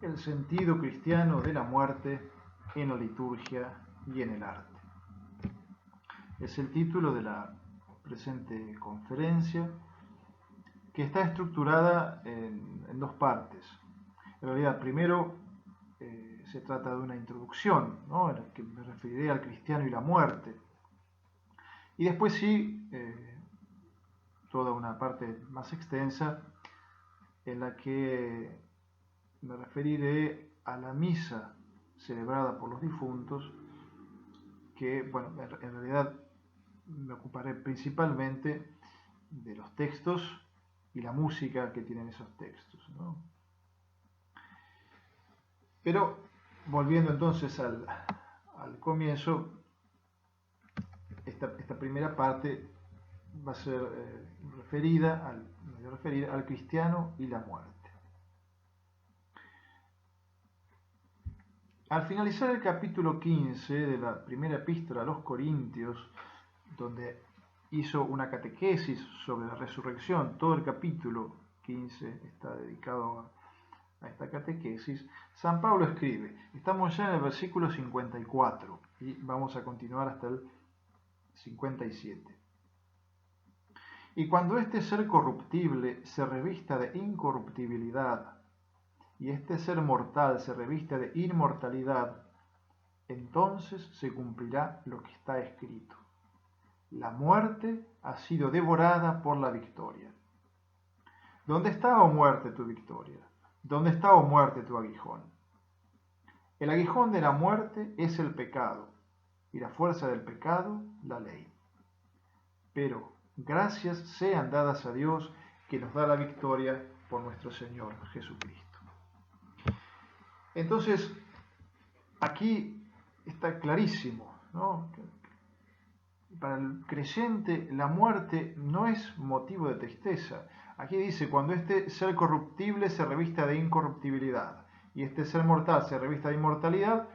el sentido cristiano de la muerte en la liturgia y en el arte. Es el título de la presente conferencia, que está estructurada en dos partes. En realidad, primero se trata de una introducción, ¿no?, en la que me referiré al cristiano y la muerte. Y después sí, toda una parte más extensa en la que me referiré a la misa celebrada por los difuntos, que, bueno, en realidad me ocuparé principalmente de los textos y la música que tienen esos textos, ¿no? Pero, volviendo entonces al comienzo, esta primera parte va a ser referida al cristiano y la muerte. Al finalizar el capítulo 15 de la primera epístola a los Corintios, donde hizo una catequesis sobre la resurrección, todo el capítulo 15 está dedicado a esta catequesis, San Pablo escribe, estamos ya en el versículo 54 y vamos a continuar hasta el 57. Y cuando este ser corruptible se revista de incorruptibilidad y este ser mortal se revista de inmortalidad, entonces se cumplirá lo que está escrito. La muerte ha sido devorada por la victoria. ¿Dónde está, oh muerte, tu victoria? ¿Dónde está, oh muerte, tu aguijón? El aguijón de la muerte es el pecado, y la fuerza del pecado, la ley. Pero gracias sean dadas a Dios, que nos da la victoria por nuestro Señor Jesucristo. Entonces, aquí está clarísimo, ¿no? Para el creyente la muerte no es motivo de tristeza. Aquí dice, cuando este ser corruptible se revista de incorruptibilidad y este ser mortal se revista de inmortalidad,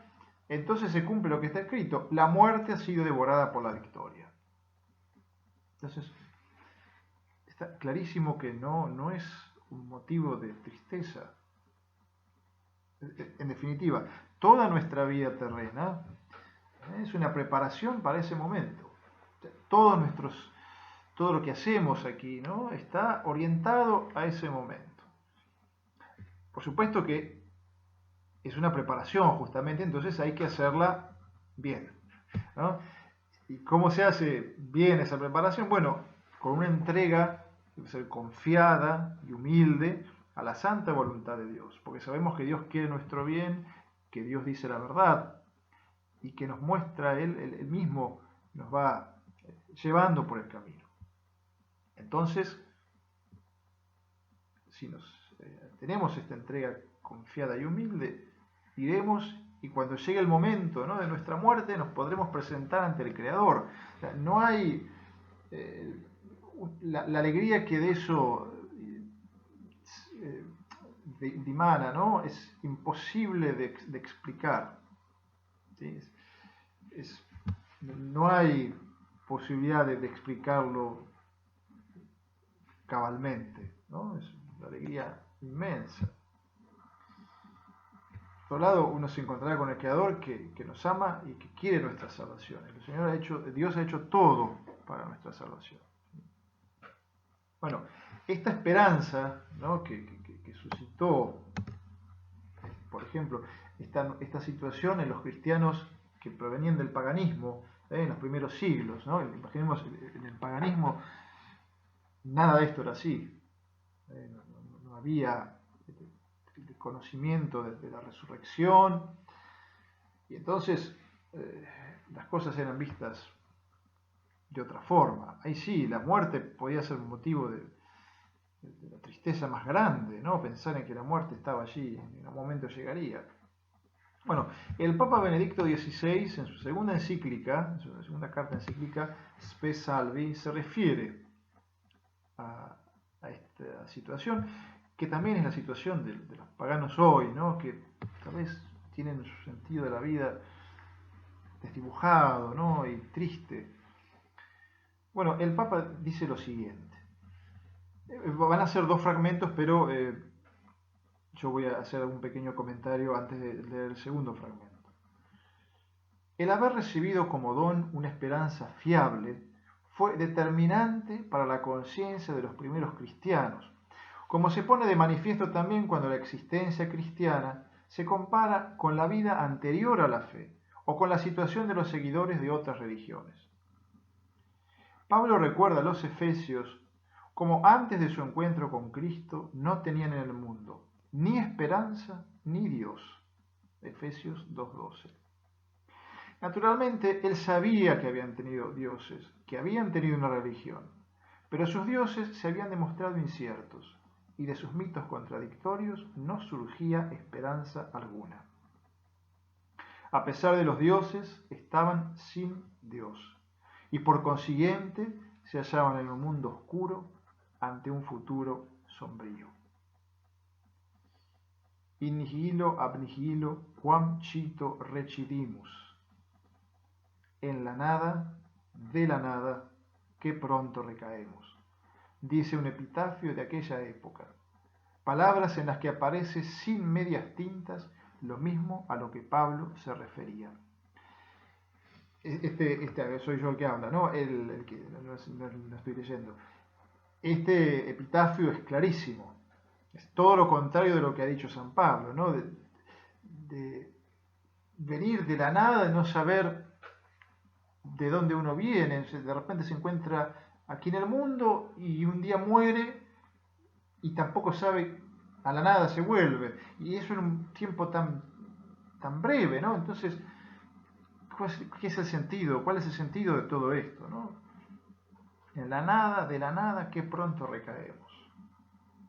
entonces se cumple lo que está escrito, la muerte ha sido devorada por la victoria. Entonces, está clarísimo que no es un motivo de tristeza. En definitiva, toda nuestra vida terrena es una preparación para ese momento. Todo lo que hacemos aquí, ¿no?, está orientado a ese momento. Por supuesto que es una preparación, justamente, entonces hay que hacerla bien, ¿no? ¿Y cómo se hace bien esa preparación? Bueno, con una entrega, debe ser confiada y humilde a la santa voluntad de Dios, porque sabemos que Dios quiere nuestro bien, que Dios dice la verdad y que nos muestra Él mismo, nos va llevando por el camino. Entonces, si tenemos esta entrega confiada y humilde, iremos y cuando llegue el momento, ¿no?, de nuestra muerte nos podremos presentar ante el Creador. O sea, no hay la alegría que de eso dimana, ¿no?, es imposible de explicar, ¿sí? No hay posibilidad de explicarlo cabalmente, ¿no? Es una alegría inmensa. Por otro lado, uno se encontrará con el Creador que nos ama y que quiere nuestra salvación. Dios ha hecho todo para nuestra salvación. Bueno, esta esperanza, ¿no?, que suscitó, por ejemplo, esta situación en los cristianos que provenían del paganismo en los primeros siglos, ¿no? Imaginemos, en el paganismo nada de esto era así. No había el conocimiento de la resurrección, y entonces las cosas eran vistas de otra forma. Ahí sí, la muerte podía ser un motivo de la tristeza más grande, ¿no?, pensar en que la muerte estaba allí, en un momento llegaría. Bueno, el Papa Benedicto XVI, en su segunda encíclica, en su segunda carta encíclica, Spe Salvi, se refiere a esta situación, que también es la situación de los paganos hoy, ¿no?, que tal vez tienen su sentido de la vida desdibujado, ¿no?, y triste. Bueno, el Papa dice lo siguiente. Van a ser dos fragmentos, pero Yo voy a hacer un pequeño comentario antes de leer el segundo fragmento. El haber recibido como don una esperanza fiable fue determinante para la conciencia de los primeros cristianos, como se pone de manifiesto también cuando la existencia cristiana se compara con la vida anterior a la fe o con la situación de los seguidores de otras religiones. Pablo recuerda a los efesios como antes de su encuentro con Cristo no tenían en el mundo ni esperanza ni Dios. Efesios 2:12. Naturalmente, él sabía que habían tenido dioses, que habían tenido una religión, pero sus dioses se habían demostrado inciertos y de sus mitos contradictorios no surgía esperanza alguna. A pesar de los dioses, estaban sin Dios y por consiguiente se hallaban en un mundo oscuro ante un futuro sombrío. In nihilo ab nihilo quam cito recidimus. En la nada, de la nada, que pronto recaemos. Dice un epitafio de aquella época. Palabras en las que aparece sin medias tintas lo mismo a lo que Pablo se refería. Soy yo el que habla, ¿no? El que no estoy leyendo. Este epitafio es clarísimo. Es todo lo contrario de lo que ha dicho San Pablo, ¿no? De venir de la nada, de no saber de dónde uno viene, de repente se encuentra aquí en el mundo y un día muere y tampoco sabe, a la nada se vuelve, y eso en un tiempo tan breve, ¿no? Entonces, ¿qué es el sentido? ¿Cuál es el sentido de todo esto, no? En la nada, de la nada, que pronto recaemos.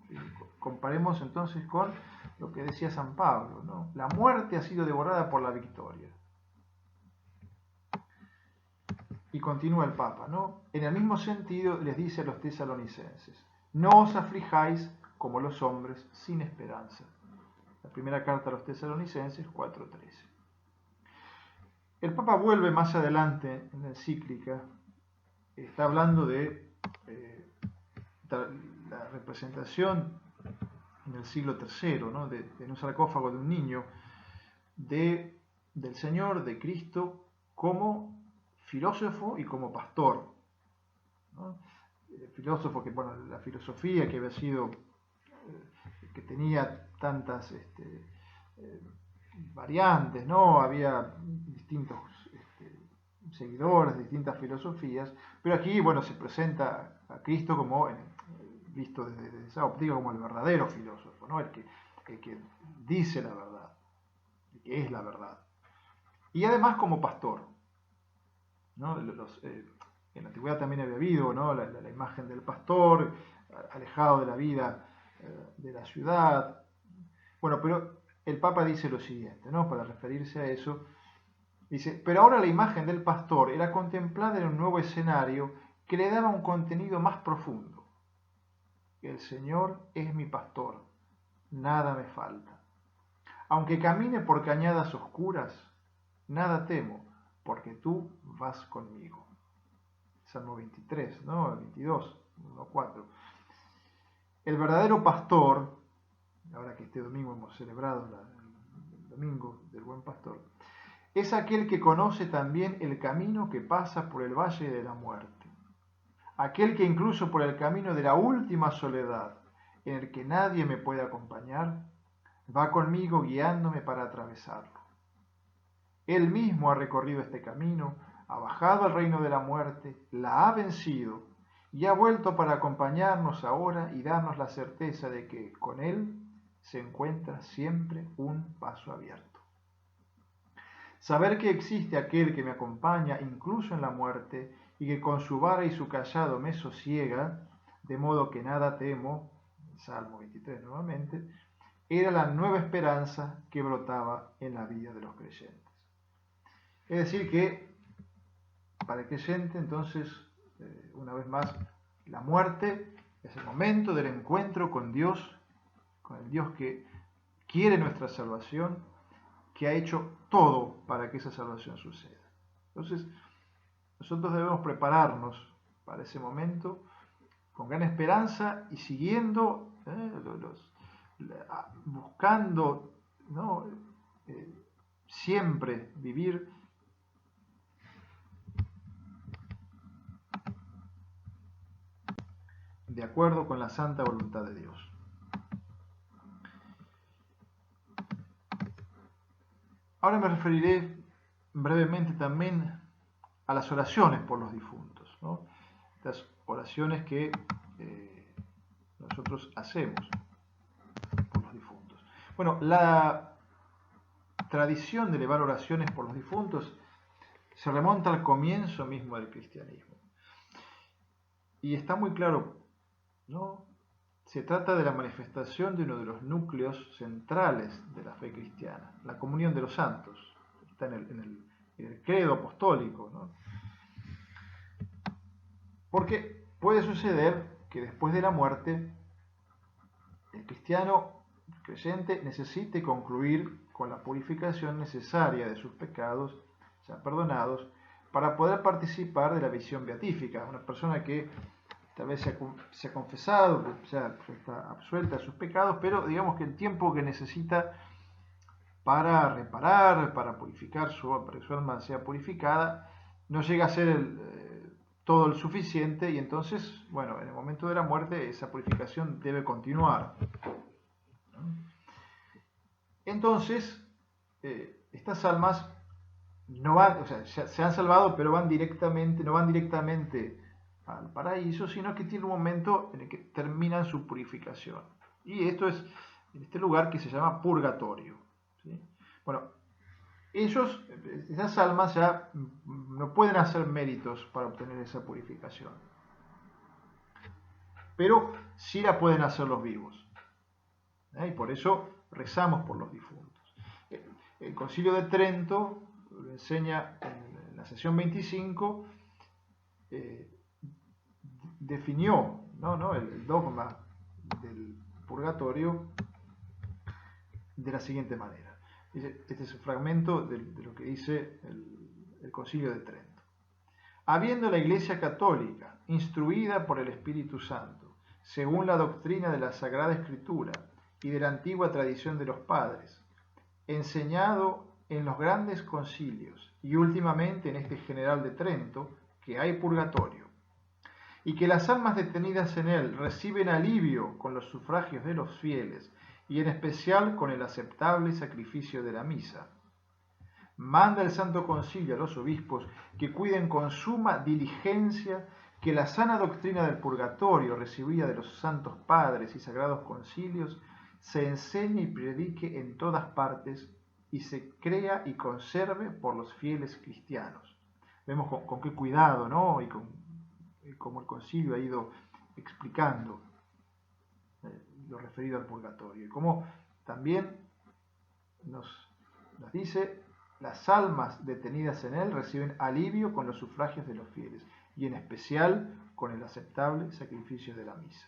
¿Sí? Comparemos entonces con lo que decía San Pablo, ¿no? La muerte ha sido devorada por la victoria. Y continúa el Papa, ¿no? En el mismo sentido les dice a los tesalonicenses, no os aflijáis como los hombres sin esperanza. La primera carta a los tesalonicenses 4:13. El Papa vuelve más adelante en la encíclica, está hablando de la representación en el siglo III, ¿no? de un sarcófago de un niño, del Señor, de Cristo, como filósofo y como pastor, ¿no? Filósofo que, bueno, la filosofía que había sido, que tenía tantas variantes, ¿no? Había distintos seguidores, distintas filosofías, pero aquí, bueno, se presenta a Cristo como, visto desde esa óptica, como el verdadero filósofo, ¿no? El que dice la verdad, el que es la verdad. Y además como pastor, ¿no? En la antigüedad también había habido, ¿no? la imagen del pastor, alejado de la vida de la ciudad. Bueno, pero el Papa dice lo siguiente, ¿no? Para referirse a eso, dice, pero ahora la imagen del pastor era contemplada en un nuevo escenario que le daba un contenido más profundo. El Señor es mi pastor, nada me falta. Aunque camine por cañadas oscuras, nada temo, porque tú vas conmigo. Salmo 23, ¿no? 22, 1:4. El verdadero pastor, ahora que este domingo hemos celebrado el domingo del buen pastor, es aquel que conoce también el camino que pasa por el valle de la muerte. Aquel que incluso por el camino de la última soledad, en el que nadie me puede acompañar, va conmigo guiándome para atravesarlo. Él mismo ha recorrido este camino, ha bajado al reino de la muerte, la ha vencido y ha vuelto para acompañarnos ahora y darnos la certeza de que con Él se encuentra siempre un paso abierto. Saber que existe aquel que me acompaña incluso en la muerte y que con su vara y su callado me sosiega, de modo que nada temo, Salmo 23 nuevamente, era la nueva esperanza que brotaba en la vida de los creyentes. Es decir que para el creyente, entonces, una vez más, la muerte es el momento del encuentro con Dios, con el Dios que quiere nuestra salvación, que ha hecho todo para que esa salvación suceda. Entonces, nosotros debemos prepararnos para ese momento con gran esperanza y siguiendo buscando, ¿no? Siempre vivir de acuerdo con la santa voluntad de Dios. Ahora me referiré brevemente también a las oraciones por los difuntos, ¿no? Estas oraciones que nosotros hacemos por los difuntos. Bueno, la tradición de elevar oraciones por los difuntos se remonta al comienzo mismo del cristianismo. Y está muy claro, ¿no? Se trata de la manifestación de uno de los núcleos centrales de la fe cristiana, la comunión de los santos. Está en el credo apostólico, ¿no? Porque puede suceder que después de la muerte el cristiano creyente necesite concluir con la purificación necesaria de sus pecados, ya perdonados, para poder participar de la visión beatífica. Una persona que tal vez se ha confesado, ya está absuelta de sus pecados, pero digamos que el tiempo que necesita para reparar, para purificar para que su alma sea purificada, no llega a ser todo el suficiente, y entonces, bueno, en el momento de la muerte esa purificación debe continuar. Entonces, estas almas no van, o sea, se han salvado, pero no van directamente al paraíso, sino que tiene un momento en el que terminan su purificación. Y esto es en este lugar que se llama purgatorio, ¿sí? Bueno, esas almas ya no pueden hacer méritos para obtener esa purificación, pero sí la pueden hacer los vivos. Y por eso rezamos por los difuntos. El Concilio de Trento lo enseña en la sesión 25, definió, ¿no? el dogma del purgatorio de la siguiente manera. Este es un fragmento de lo que dice el Concilio de Trento. Habiendo la Iglesia Católica, instruida por el Espíritu Santo, según la doctrina de la Sagrada Escritura y de la antigua tradición de los padres, enseñado en los grandes concilios y últimamente en este general de Trento, que hay purgatorio, y que las almas detenidas en él reciben alivio con los sufragios de los fieles, y en especial con el aceptable sacrificio de la misa. Manda el Santo Concilio a los obispos que cuiden con suma diligencia que la sana doctrina del purgatorio recibida de los santos padres y sagrados concilios se enseñe y predique en todas partes y se crea y conserve por los fieles cristianos. Vemos con qué cuidado, ¿no? Y cómo el concilio ha ido explicando lo referido al purgatorio, y cómo también nos dice: las almas detenidas en él reciben alivio con los sufragios de los fieles, y en especial con el aceptable sacrificio de la misa.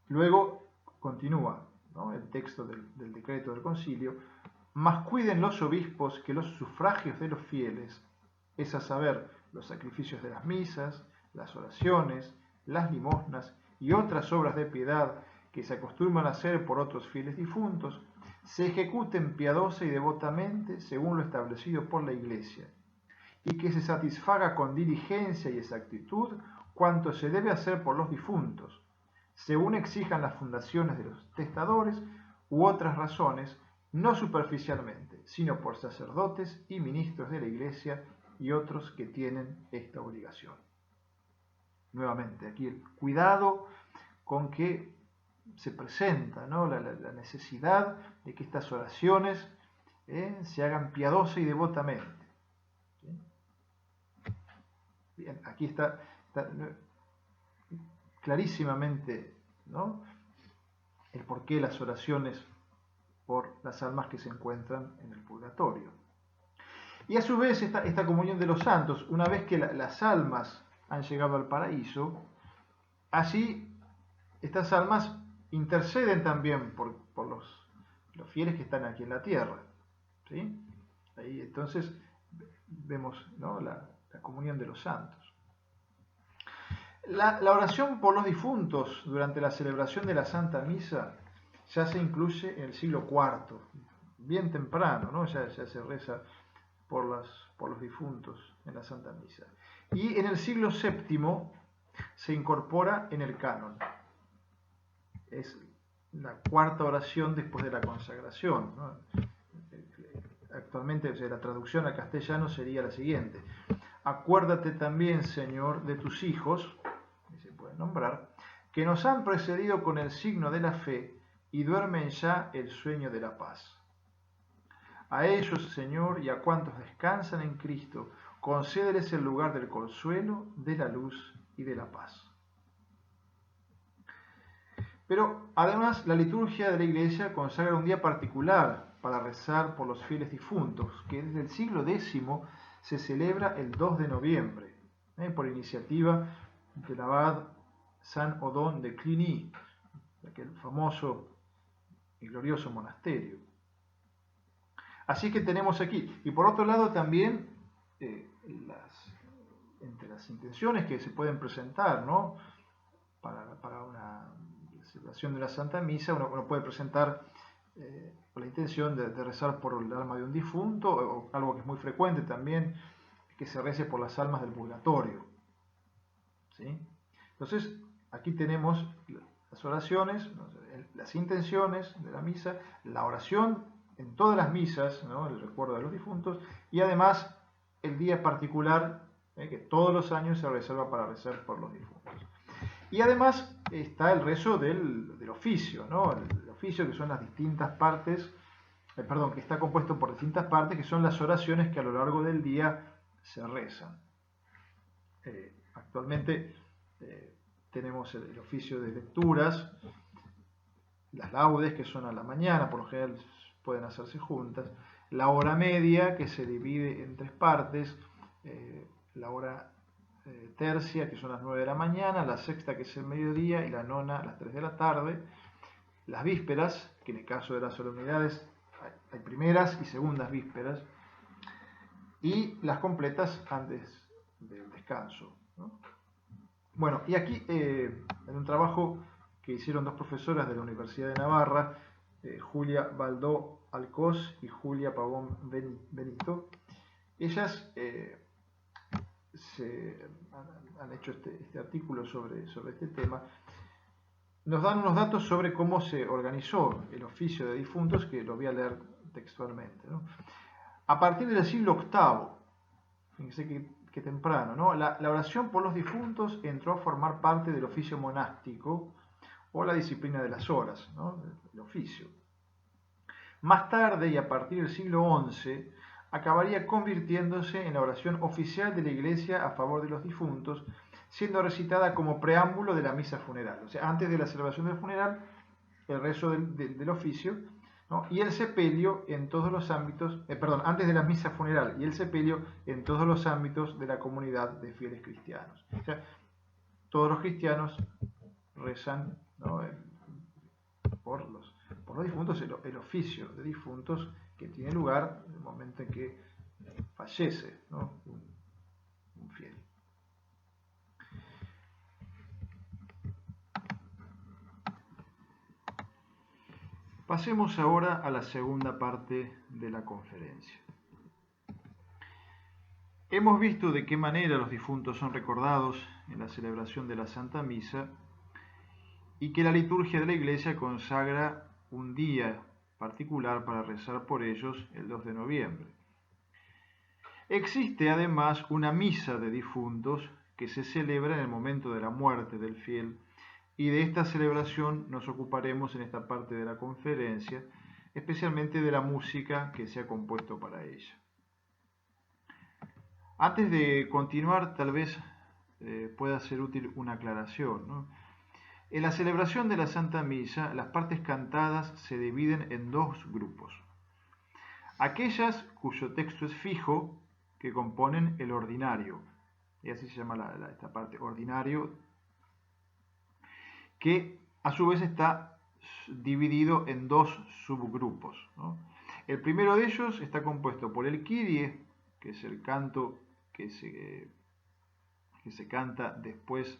Luego continúa, ¿no?, el texto del decreto del concilio: mas cuiden los obispos que los sufragios de los fieles, es a saber, los sacrificios de las misas, las oraciones, las limosnas y otras obras de piedad que se acostumbran a hacer por otros fieles difuntos, se ejecuten piadosa y devotamente según lo establecido por la Iglesia, y que se satisfaga con diligencia y exactitud cuanto se debe hacer por los difuntos, según exijan las fundaciones de los testadores u otras razones, no superficialmente, sino por sacerdotes y ministros de la Iglesia y otros que tienen esta obligación. Nuevamente, aquí el cuidado con que se presenta, ¿no?, la necesidad de que estas oraciones se hagan piadosa y devotamente. ¿Sí? Bien, aquí está clarísimamente, ¿no?, el porqué las oraciones por las almas que se encuentran en el purgatorio. Y a su vez esta comunión de los santos, una vez que las almas han llegado al paraíso, allí estas almas interceden también por los fieles que están aquí en la tierra, ¿sí? Ahí entonces vemos, ¿no?, la comunión de los santos. La oración por los difuntos durante la celebración de la Santa Misa ya se incluye en el siglo IV, bien temprano, ¿no? Ya se reza por los difuntos en la Santa Misa. Y en el siglo VII se incorpora en el canon. Es la cuarta oración después de la consagración, ¿no? Actualmente, o sea, la traducción al castellano sería la siguiente: acuérdate también, Señor, de tus hijos, y se puede nombrar, que nos han precedido con el signo de la fe y duermen ya el sueño de la paz. A ellos, Señor, y a cuantos descansan en Cristo, concédeles el lugar del consuelo, de la luz y de la paz. Pero además la liturgia de la Iglesia consagra un día particular para rezar por los fieles difuntos, que desde el siglo X se celebra el 2 de noviembre, por iniciativa del abad San Odón de Cluny, aquel famoso y glorioso monasterio. Así que tenemos aquí, y por otro lado también, entre las intenciones que se pueden presentar, ¿no?, para una celebración de la Santa Misa, uno puede presentar la intención de rezar por el alma de un difunto, o algo que es muy frecuente también, que se rece por las almas del purgatorio, ¿sí? Entonces, aquí tenemos las oraciones, las intenciones de la misa, la oración en todas las misas, ¿no?, el recuerdo de los difuntos, y además el día particular que todos los años se reserva para rezar por los difuntos. Y además está el rezo del oficio, ¿no? El oficio, que son las distintas partes, que está compuesto por distintas partes, que son las oraciones que a lo largo del día se rezan. Actualmente tenemos el oficio de lecturas, las laudes, que son a la mañana, por lo general pueden hacerse juntas, la hora media, que se divide en tres partes, la hora tercia, que son las 9 de la mañana, la sexta, que es el mediodía, y la nona a las 3 de la tarde, las vísperas, que en el caso de las solemnidades hay primeras y segundas vísperas, y las completas antes del descanso, ¿no? Bueno, y aquí en un trabajo que hicieron dos profesoras de la Universidad de Navarra, Julia Baldó Alcós y Julia Pavón Benito, ellas han hecho este artículo sobre este tema. Nos dan unos datos sobre cómo se organizó el oficio de difuntos, que lo voy a leer textualmente, ¿no? A partir del siglo VIII, fíjense que temprano, ¿no?, la oración por los difuntos entró a formar parte del oficio monástico o la disciplina de las horas, ¿no?, el oficio. Más tarde, y a partir del siglo XI, acabaría convirtiéndose en la oración oficial de la Iglesia a favor de los difuntos, siendo recitada como preámbulo de la misa funeral. O sea, antes de la celebración del funeral, el rezo del oficio, ¿no?, y el sepelio en todos los ámbitos, antes de la misa funeral y el sepelio en todos los ámbitos de la comunidad de fieles cristianos. O sea, todos los cristianos rezan, ¿no?, por los difuntos, el oficio de difuntos que tiene lugar en el momento en que fallece, ¿no?, un fiel. Pasemos ahora a la segunda parte de la conferencia. Hemos visto de qué manera los difuntos son recordados en la celebración de la Santa Misa y que la liturgia de la Iglesia consagra un día particular para rezar por ellos el 2 de noviembre. Existe además una misa de difuntos que se celebra en el momento de la muerte del fiel, y de esta celebración nos ocuparemos en esta parte de la conferencia, especialmente de la música que se ha compuesto para ella. Antes de continuar, tal vez pueda ser útil una aclaración, ¿no? En la celebración de la Santa Misa, las partes cantadas se dividen en dos grupos. Aquellas cuyo texto es fijo, que componen el ordinario, y así se llama esta parte, ordinario, que a su vez está dividido en dos subgrupos, ¿no? El primero de ellos está compuesto por el Kyrie, que es el canto que se canta después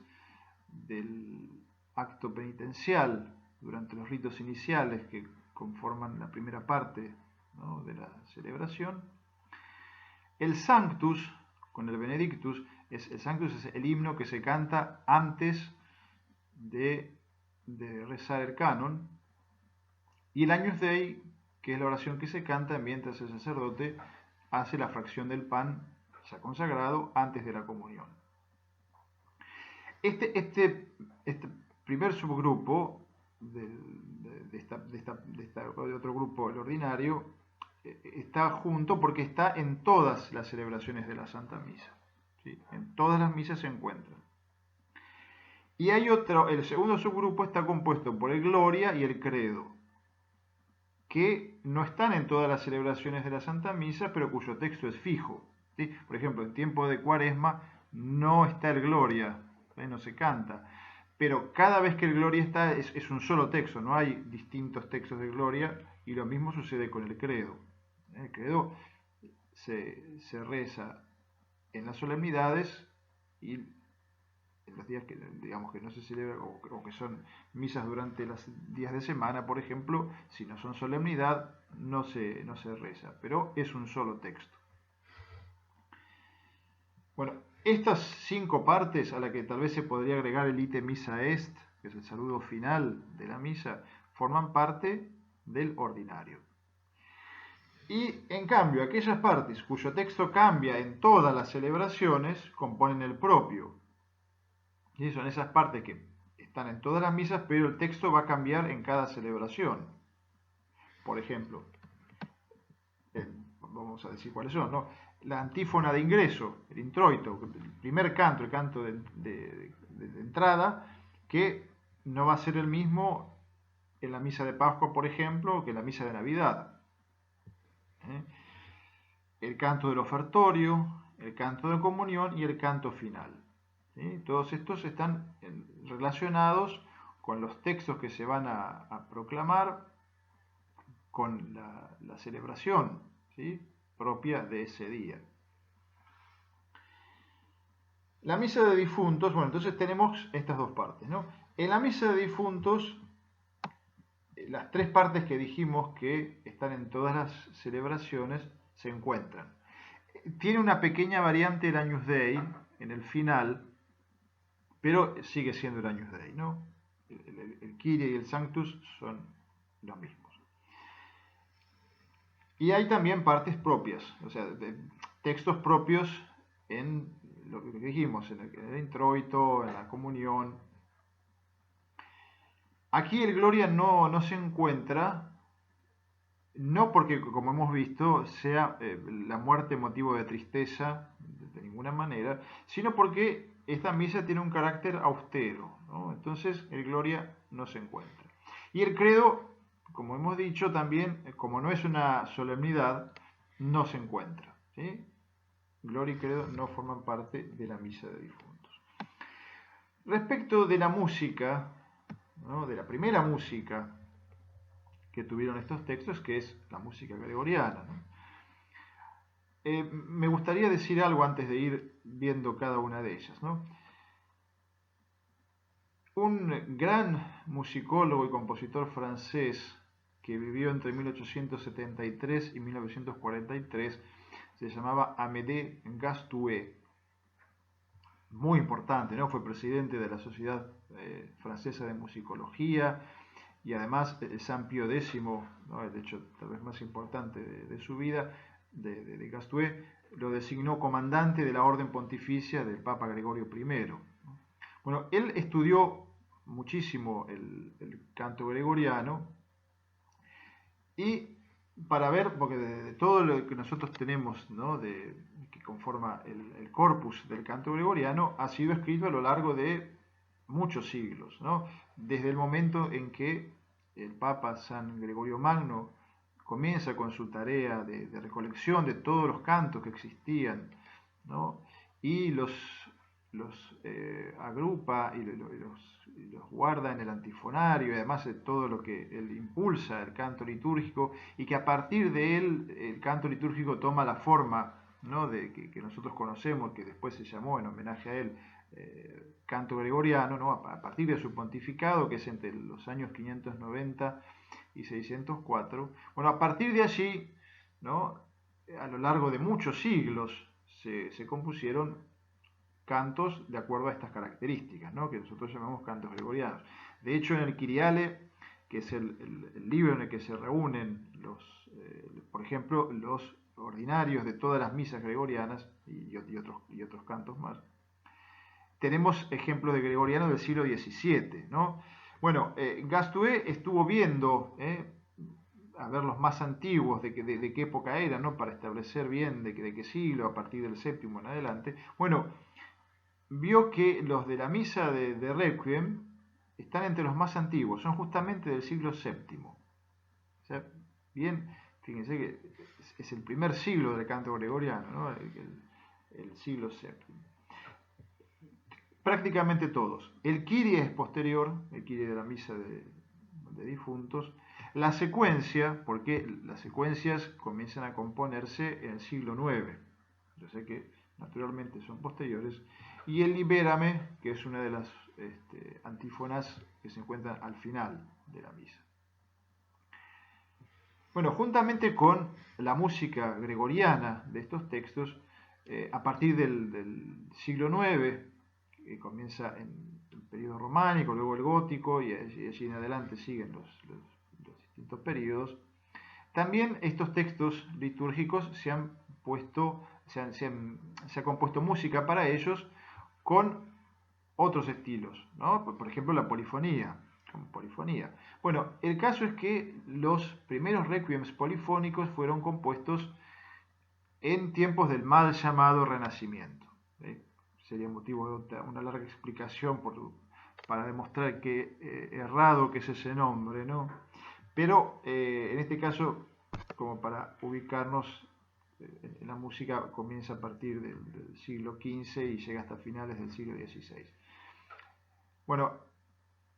del acto penitencial durante los ritos iniciales que conforman la primera parte, ¿no?, de la celebración. El Sanctus, con el Benedictus, el Sanctus es el himno que se canta antes de rezar el canon, y el Agnus Dei, que es la oración que se canta mientras el sacerdote hace la fracción del pan ya consagrado antes de la comunión. Este primer subgrupo de otro grupo, el ordinario, está junto porque está en todas las celebraciones de la Santa Misa, ¿sí? En todas las misas se encuentran. Y hay otro, el segundo subgrupo está compuesto por el Gloria y el Credo, que no están en todas las celebraciones de la Santa Misa, pero cuyo texto es fijo, ¿sí? Por ejemplo, en tiempo de Cuaresma no está el Gloria, no se canta, pero cada vez que el Gloria está es un solo texto, no hay distintos textos de Gloria, y lo mismo sucede con el Credo. El Credo se reza en las solemnidades y en los días que, digamos, que no se celebra o que son misas durante los días de semana, por ejemplo, si no son solemnidad, no se reza, pero es un solo texto. Bueno, estas 5 partes, a las que tal vez se podría agregar el ite missa est, que es el saludo final de la misa, forman parte del ordinario. Y en cambio, aquellas partes cuyo texto cambia en todas las celebraciones componen el propio. Y son esas partes que están en todas las misas, pero el texto va a cambiar en cada celebración. Por ejemplo, vamos a decir cuáles son, ¿no? La antífona de ingreso, el introito, el primer canto, el canto de entrada, que no va a ser el mismo en la misa de Pascua, por ejemplo, que en la misa de Navidad. El canto del ofertorio, el canto de comunión y el canto final. ¿Sí? Todos estos están relacionados con los textos que se van a proclamar, con la celebración, ¿sí?, propia de ese día. La misa de difuntos, bueno, entonces tenemos estas 2 partes, ¿no? En la misa de difuntos, las 3 partes que dijimos que están en todas las celebraciones se encuentran. Tiene una pequeña variante el Agnus Dei en el final, pero sigue siendo el Agnus Dei, ¿no? El Kyrie y el Sanctus son los mismos. Y hay también partes propias, o sea, textos propios en lo que dijimos, en el introito, en la comunión. Aquí el Gloria no se encuentra, no porque, como hemos visto, sea la muerte motivo de tristeza, de ninguna manera, sino porque esta misa tiene un carácter austero, ¿no? Entonces el Gloria no se encuentra. Y el Credo, como hemos dicho también, como no es una solemnidad, no se encuentra, ¿sí? Gloria y Credo no forman parte de la misa de difuntos. Respecto de la música, ¿no?, de la primera música que tuvieron estos textos, que es la música gregoriana, ¿no? Me gustaría decir algo antes de ir viendo cada una de ellas, ¿no? Un gran musicólogo y compositor francés que vivió entre 1873 y 1943 se llamaba Amédée Gastouet, muy importante, ¿no? Fue presidente de la Sociedad Francesa de Musicología, y además San Pío X, ¿no?, el hecho tal vez más importante de su vida, de Gastouet, lo designó comandante de la Orden Pontificia del Papa Gregorio I. Bueno, él estudió muchísimo el canto gregoriano, y para ver, porque de todo lo que nosotros tenemos, ¿no?, que conforma el corpus del canto gregoriano, ha sido escrito a lo largo de muchos siglos, ¿no? Desde el momento en que el Papa San Gregorio Magno comienza con su tarea de recolección de todos los cantos que existían, ¿no?, y los agrupa y los guarda en el antifonario, y además de todo lo que él impulsa, el canto litúrgico, y que a partir de él el canto litúrgico toma la forma, ¿no?, que nosotros conocemos, que después se llamó en homenaje a él canto gregoriano, ¿no? A partir de su pontificado, que es entre los años 590 y 604. Bueno, a partir de allí, ¿no? A lo largo de muchos siglos se compusieron cantos de acuerdo a estas características, ¿no? Que nosotros llamamos cantos gregorianos. De hecho, en el Kyriale, que es el libro en el que se reúnen por ejemplo, los ordinarios de todas las misas gregorianas y otros cantos más, tenemos ejemplos de gregorianos del siglo XVII, ¿no? Bueno, Gastué estuvo viendo, a ver los más antiguos, de qué época eran, ¿no? Para establecer bien de qué siglo, a partir del séptimo en adelante. Bueno, vio que los de la misa de Requiem están entre los más antiguos, son justamente del siglo VII. O sea, bien, fíjense que es el primer siglo del canto gregoriano, ¿no? El siglo VII. Prácticamente todos. El Kyrie es posterior, el Kyrie de la misa de difuntos. La secuencia, porque las secuencias comienzan a componerse en el siglo IX. Yo sé que naturalmente son posteriores. Y el Libérame, que es una de las antífonas que se encuentran al final de la misa. Bueno, juntamente con la música gregoriana de estos textos, a partir del siglo IX, que comienza en el periodo románico, luego el gótico, y allí en adelante siguen los distintos periodos, también estos textos litúrgicos se ha compuesto música para ellos con otros estilos, ¿no? Por ejemplo, la polifonía. Bueno, el caso es que los primeros requiems polifónicos fueron compuestos en tiempos del mal llamado Renacimiento. Sería motivo de una larga explicación para demostrar que errado que es ese nombre, ¿no? Pero en este caso, como para ubicarnos, en la música comienza a partir del siglo XV y llega hasta finales del siglo XVI. Bueno,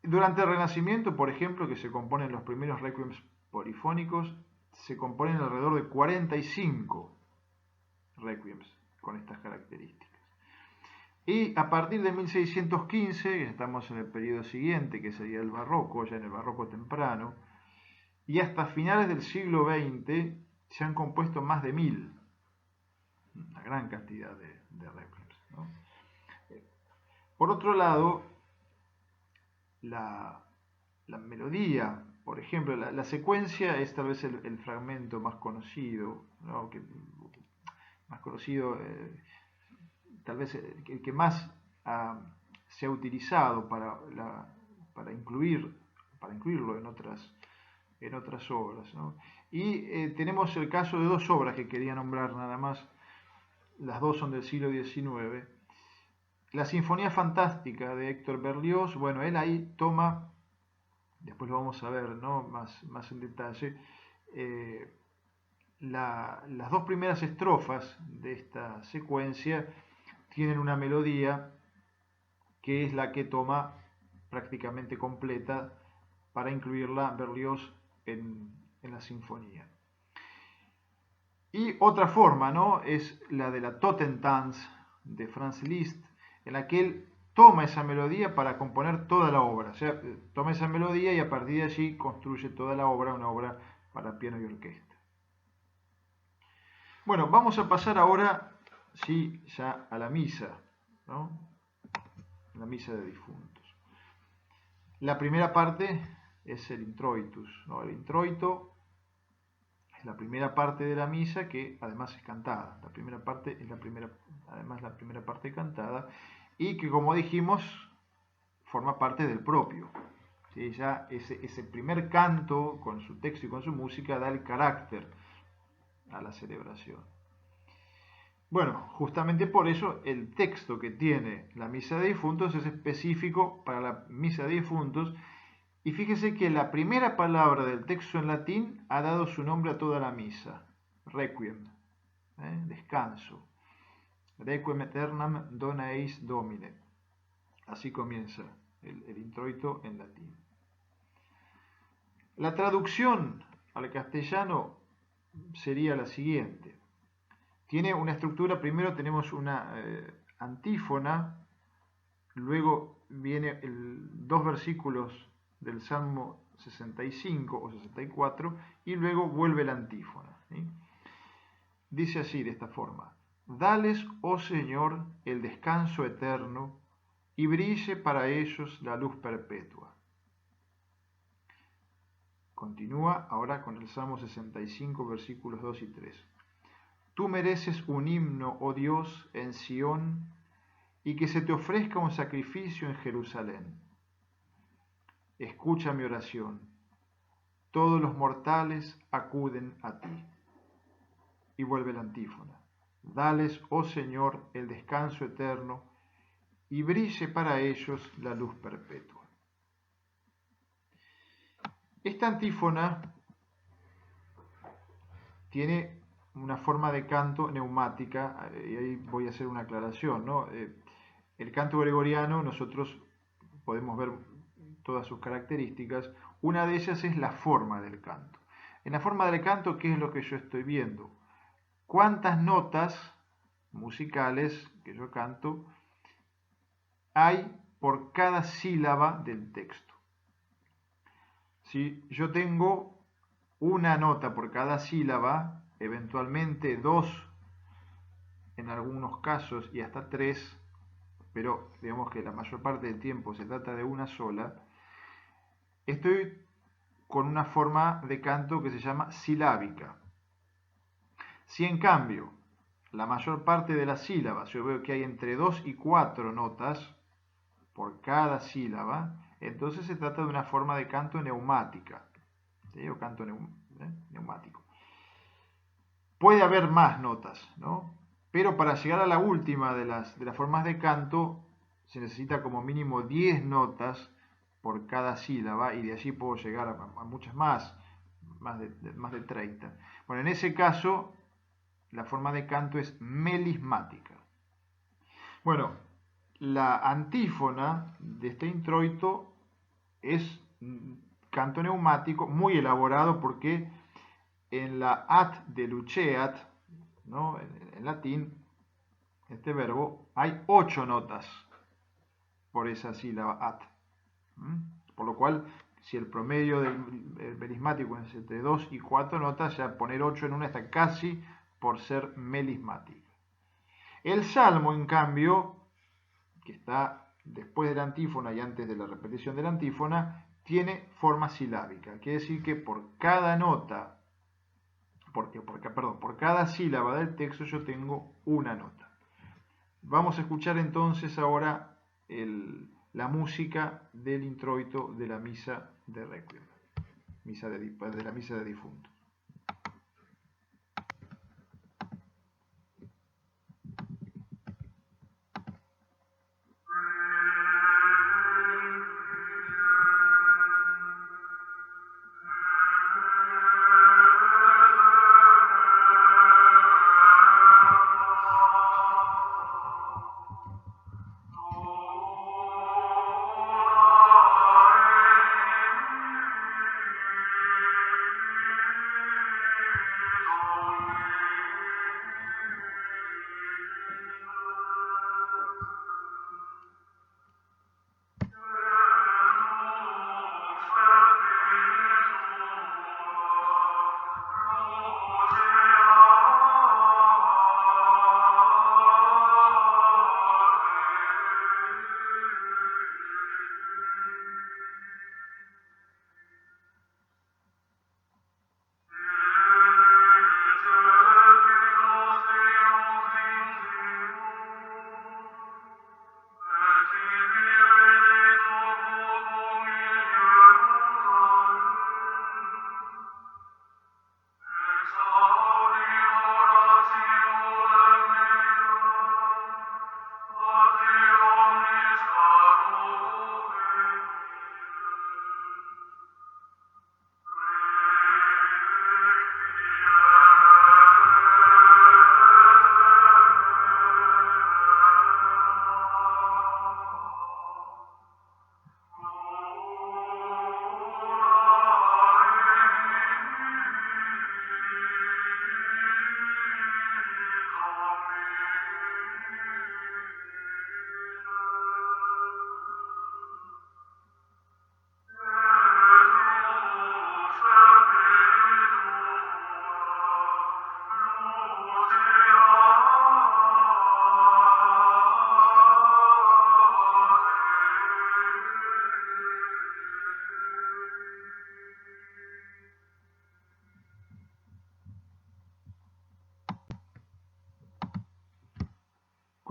durante el Renacimiento, por ejemplo, que se componen los primeros requiems polifónicos, se componen alrededor de 45 requiems con estas características. Y a partir de 1615, estamos en el periodo siguiente, que sería el barroco, ya en el barroco temprano, y hasta finales del siglo XX se han compuesto más de 1000, una gran cantidad de requiems, ¿no? Por otro lado, la melodía, por ejemplo, la secuencia es tal vez el fragmento más conocido, ¿no? Más conocido, tal vez el que más se ha utilizado para incluirlo en otras obras, ¿no? Y tenemos el caso de dos obras que quería nombrar nada más, las dos son del siglo XIX. La Sinfonía Fantástica de Héctor Berlioz, bueno, él ahí toma, después lo vamos a ver, ¿no? más en detalle, las dos primeras estrofas de esta secuencia tienen una melodía que es la que toma prácticamente completa para incluirla Berlioz en la sinfonía. Y otra forma, ¿no? Es la de la Totentanz de Franz Liszt, en la que él toma esa melodía para componer toda la obra. O sea, toma esa melodía y a partir de allí construye toda la obra, una obra para piano y orquesta. Bueno, vamos a pasar ahora, sí, ya a la misa, ¿no? La misa de difuntos. La primera parte es el introitus, ¿no? El introito es la primera parte de la misa que además es cantada. La primera parte es la primera parte cantada y que, como dijimos, forma parte del propio. ¿Sí? Ya ese primer canto con su texto y con su música da el carácter a la celebración. Bueno, justamente por eso el texto que tiene la misa de difuntos es específico para la misa de difuntos. Y fíjese que la primera palabra del texto en latín ha dado su nombre a toda la misa. Requiem, descanso. Requiem aeternam dona eis Domine. Así comienza el introito en latín. La traducción al castellano sería la siguiente. Tiene una estructura, primero tenemos una antífona luego viene dos versículos del Salmo 65 o 64 y luego vuelve la antífona, ¿sí? Dice así, de esta forma: Dales, oh Señor, el descanso eterno, y brille para ellos la luz perpetua. Continúa ahora con el Salmo 65, versículos 2 y 3. Tú mereces un himno, oh Dios, en Sión, y que se te ofrezca un sacrificio en Jerusalén. Escucha mi oración. Todos los mortales acuden a ti. Y vuelve la antífona. Dales, oh Señor, el descanso eterno, y brille para ellos la luz perpetua. Esta antífona tiene una forma de canto neumática, y ahí voy a hacer una aclaración, ¿no? El canto gregoriano, nosotros podemos ver todas sus características. Una de ellas es la forma del canto. En la forma del canto, ¿qué es lo que yo estoy viendo? ¿Cuántas notas musicales que yo canto hay por cada sílaba del texto? Si yo tengo una nota por cada sílaba, eventualmente dos en algunos casos y hasta tres, pero digamos que la mayor parte del tiempo se trata de una sola, estoy con una forma de canto que se llama silábica. Si en cambio la mayor parte de las sílabas yo veo que hay entre 2 y 4 notas por cada sílaba, entonces se trata de una forma de canto neumática, ¿sí? O canto neumático. Puede haber más notas, ¿no? Pero para llegar a la última de las formas de canto se necesita como mínimo 10 notas por cada sílaba, y de allí puedo llegar a muchas más de 30. Bueno, en ese caso la forma de canto es melismática. Bueno, la antífona de este introito es canto neumático muy elaborado, porque en la at de luceat, ¿no? En latín, este verbo, hay 8 notas por esa sílaba at. Por lo cual, si el promedio del melismático es entre 2 y 4 notas, ya poner 8 en una está casi por ser melismática. El salmo, en cambio, que está después de la antífona y antes de la repetición de la antífona, tiene forma silábica. Quiere decir que por cada nota, por cada sílaba del texto yo tengo una nota. Vamos a escuchar entonces ahora la música del introito de la misa de Requiem, de la misa de difuntos.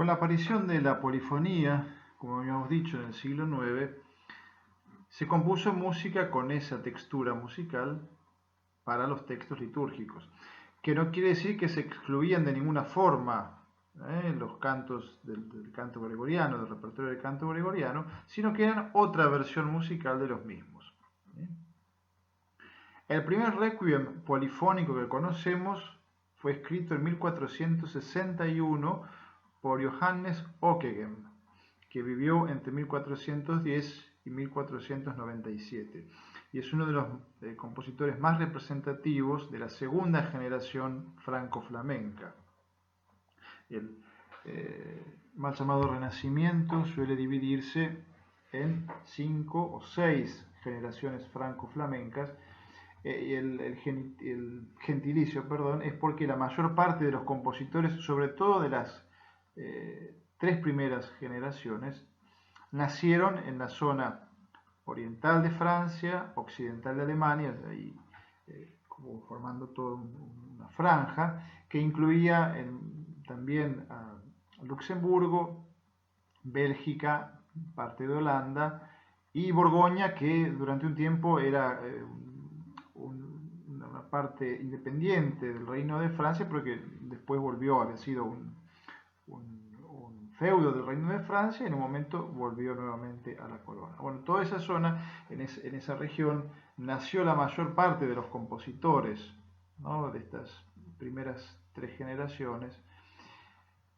Con la aparición de la polifonía, como habíamos dicho en el siglo IX, se compuso música con esa textura musical para los textos litúrgicos, que no quiere decir que se excluían de ninguna forma los cantos del canto gregoriano, del repertorio del canto gregoriano, sino que eran otra versión musical de los mismos. El primer requiem polifónico que conocemos fue escrito en 1461 por Johannes Ockeghem, que vivió entre 1410 y 1497, y es uno de los compositores más representativos de la segunda generación franco-flamenca. El mal llamado Renacimiento suele dividirse en 5 o 6 generaciones franco-flamencas, y el gentilicio, es porque la mayor parte de los compositores, sobre todo de las 3 primeras generaciones, nacieron en la zona oriental de Francia, occidental de Alemania, ahí, como formando toda una franja que incluía también a Luxemburgo, Bélgica, parte de Holanda y Borgoña, que durante un tiempo era una parte independiente del Reino de Francia, pero que después volvió, había sido un feudo del Reino de Francia, y en un momento volvió nuevamente a la corona. Bueno, toda esa zona, en esa región, nació la mayor parte de los compositores, ¿no?, de estas primeras 3 generaciones,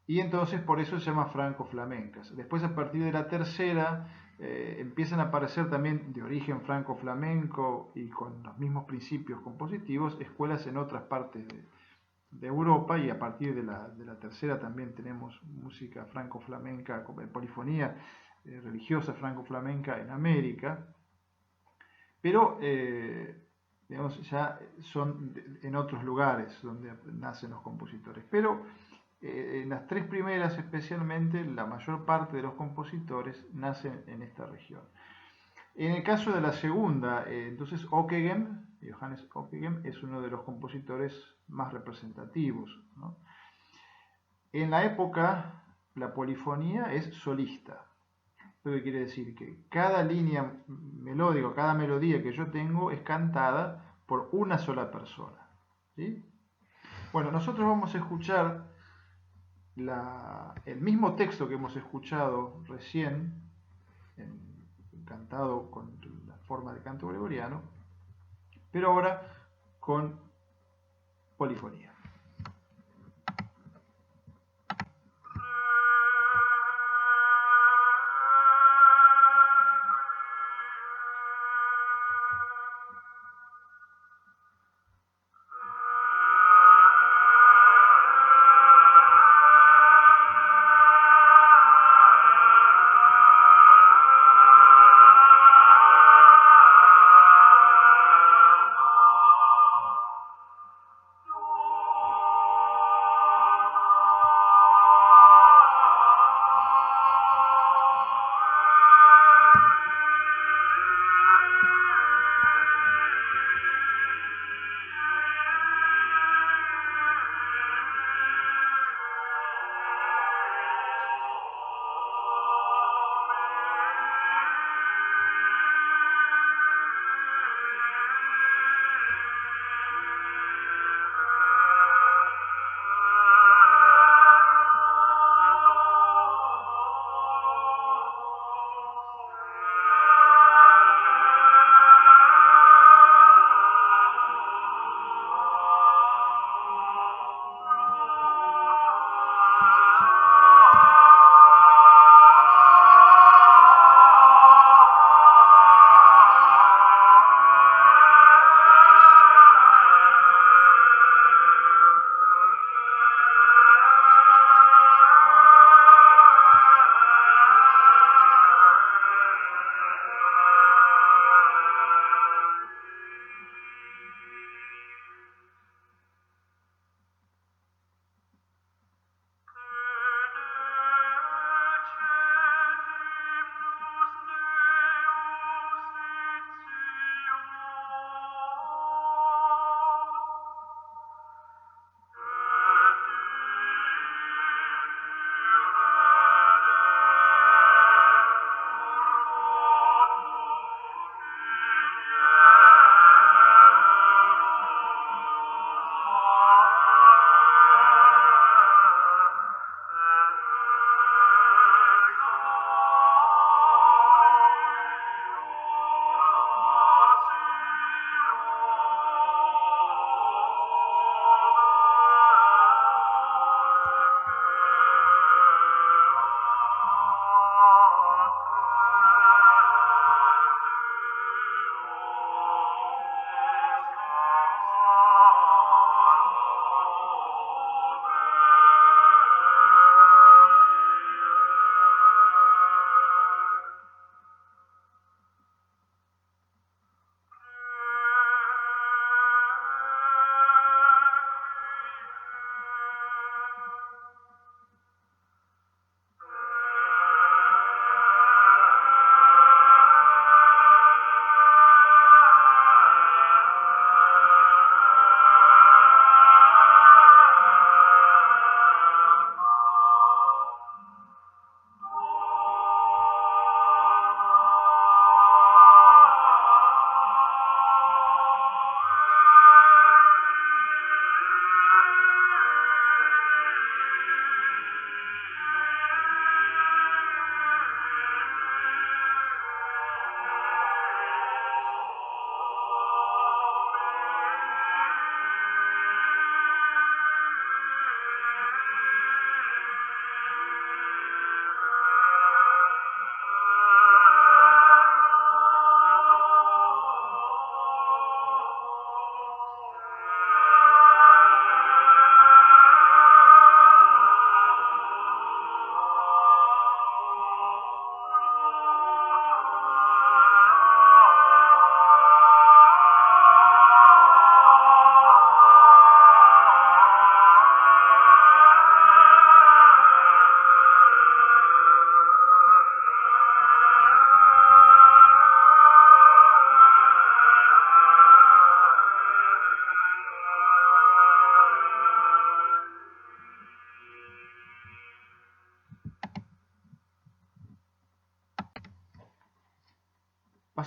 y entonces por eso se llama franco-flamencas. Después, a partir de la tercera, empiezan a aparecer también de origen franco-flamenco y con los mismos principios compositivos escuelas en otras partes de Europa, y a partir de la tercera también tenemos música franco-flamenca, polifonía religiosa franco-flamenca en América, pero digamos, ya son en otros lugares donde nacen los compositores. Pero en las 3 primeras especialmente, la mayor parte de los compositores nacen en esta región. En el caso de la segunda, entonces Johannes Ockeghem es uno de los compositores más representativos, ¿no? En la época, la polifonía es solista. ¿Esto qué quiere decir? Que cada línea melódica, cada melodía que yo tengo es cantada por una sola persona, ¿sí? Bueno, nosotros vamos a escuchar el mismo texto que hemos escuchado recién, cantado con la forma de canto gregoriano, pero ahora con polifonía.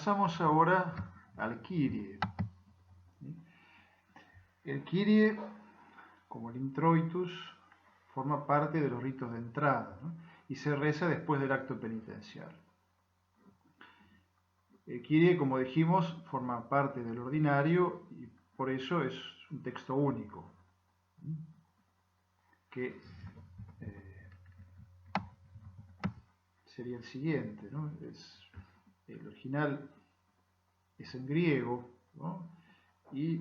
pasamos ahora al Kyrie. El Kyrie, como el introitus, forma parte de los ritos de entrada, ¿no? Y se reza después del acto penitencial. El Kyrie, como dijimos, forma parte del ordinario y por eso es un texto único, que sería el siguiente, ¿no? El original es en griego, ¿no? Y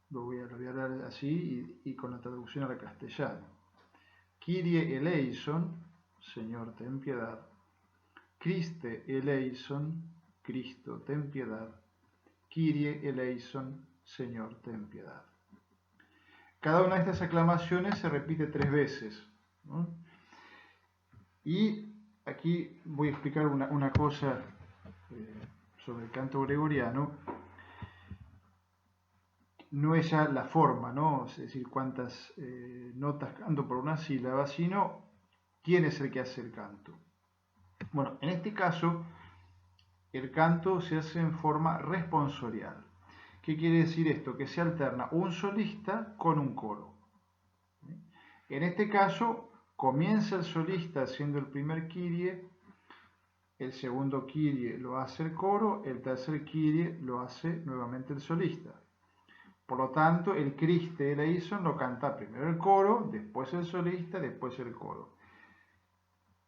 lo voy a leer así y con la traducción al castellano. Kyrie eleison, Señor, ten piedad. Christe eleison, Cristo, ten piedad. Kyrie eleison, Señor, ten piedad. Cada una de estas aclamaciones se repite 3 veces, ¿no? Y aquí voy a explicar una cosa sobre el canto gregoriano. No es ya la forma, ¿no? Es decir, cuántas notas canto por una sílaba, sino quién es el que hace el canto. Bueno, en este caso, el canto se hace en forma responsorial. ¿Qué quiere decir esto? Que se alterna un solista con un coro. En este caso, comienza el solista haciendo el primer Kyrie, el segundo Kyrie lo hace el coro, el tercer Kyrie lo hace nuevamente el solista. Por lo tanto, el Christe eleison lo canta primero el coro, después el solista, después el coro.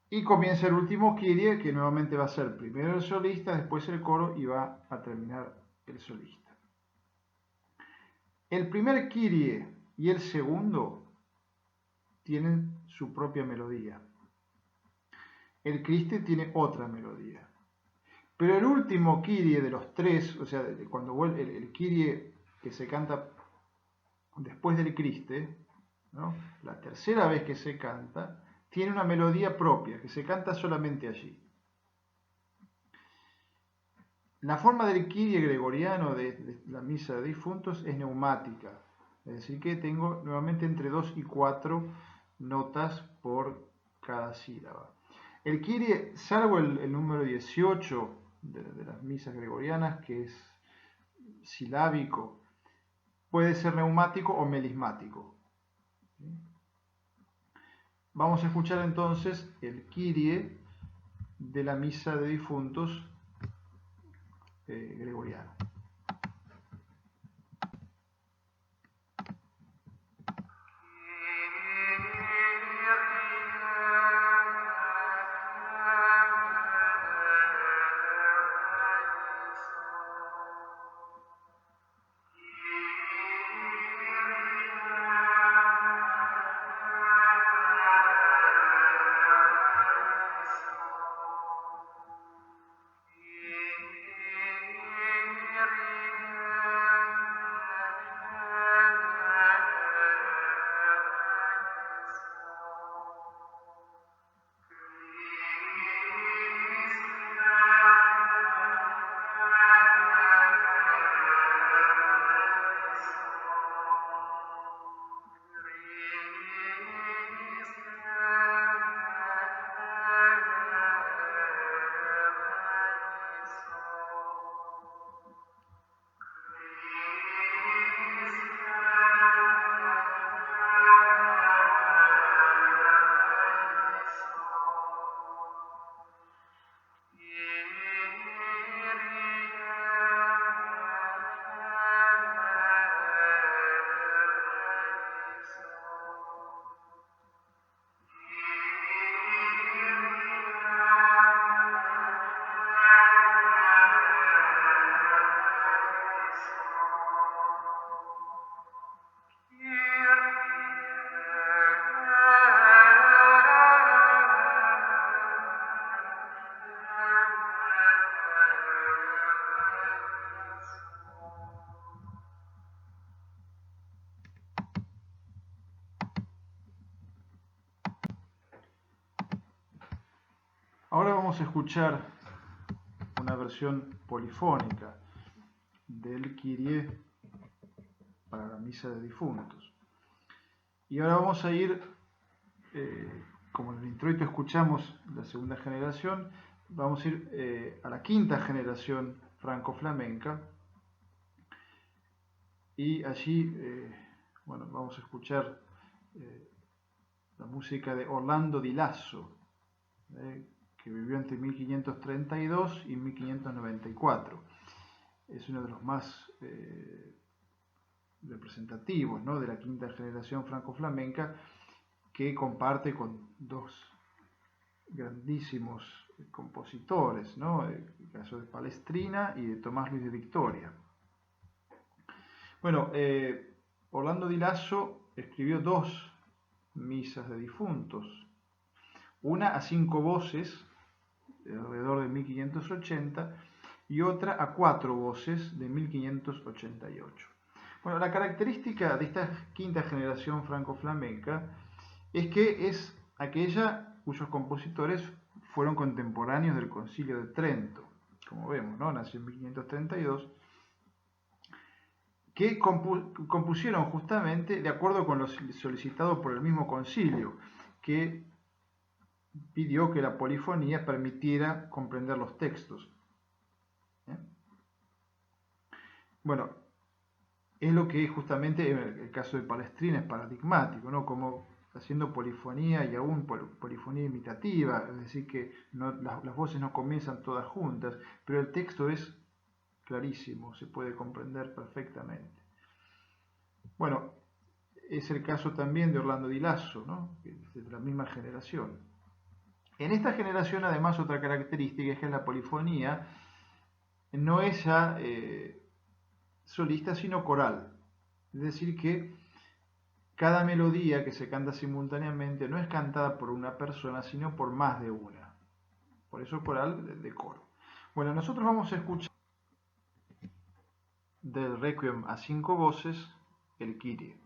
Y comienza el último Kyrie, que nuevamente va a ser primero el solista, después el coro y va a terminar el solista. El primer Kyrie y el segundo tienen su propia melodía. El Christe tiene otra melodía. Pero el último Kyrie de los 3, o sea, cuando vuelve el Kyrie que se canta después del Christe, ¿no? La tercera vez que se canta, tiene una melodía propia, que se canta solamente allí. La forma del Kyrie gregoriano de la misa de difuntos es neumática, es decir que tengo nuevamente entre 2 y 4 notas por cada sílaba. El Kyrie, salvo el número 18 de las misas gregorianas, que es silábico, puede ser neumático o melismático. Vamos a escuchar entonces el Kyrie de la misa de difuntos gregoriana. Ahora vamos a escuchar una versión polifónica del Kyrie para la misa de difuntos. Y ahora vamos a ir, como en el introito escuchamos la segunda generación, vamos a ir a la quinta generación franco-flamenca y allí, bueno, vamos a escuchar la música de Orlando Di Lasso, que vivió entre 1532 y 1594. Es uno de los más representativos, ¿no?, de la quinta generación franco-flamenca, que comparte con dos grandísimos compositores, ¿no?, el caso de Palestrina y de Tomás Luis de Victoria. Bueno, Orlando Di Lasso escribió dos misas de difuntos, una a 5 voces, alrededor de 1580, y otra a 4 voces de 1588. Bueno, la característica de esta quinta generación franco-flamenca es que es aquella cuyos compositores fueron contemporáneos del Concilio de Trento, como vemos, ¿no? Nació en 1532, que compusieron justamente de acuerdo con lo solicitado por el mismo concilio, que pidió que la polifonía permitiera comprender los textos. Bueno, es lo que justamente en el caso de Palestrina es paradigmático, ¿no? Como haciendo polifonía y aún polifonía imitativa, es decir, que no, las voces no comienzan todas juntas, pero el texto es clarísimo, se puede comprender perfectamente. Bueno, es el caso también de Orlando Di Lasso, ¿no?, que es de la misma generación. En esta generación, además, otra característica es que la polifonía no es ya solista, sino coral. Es decir, que cada melodía que se canta simultáneamente no es cantada por una persona, sino por más de una. Por eso coral de coro. Bueno, nosotros vamos a escuchar del Requiem a 5 voces, el Kyrie.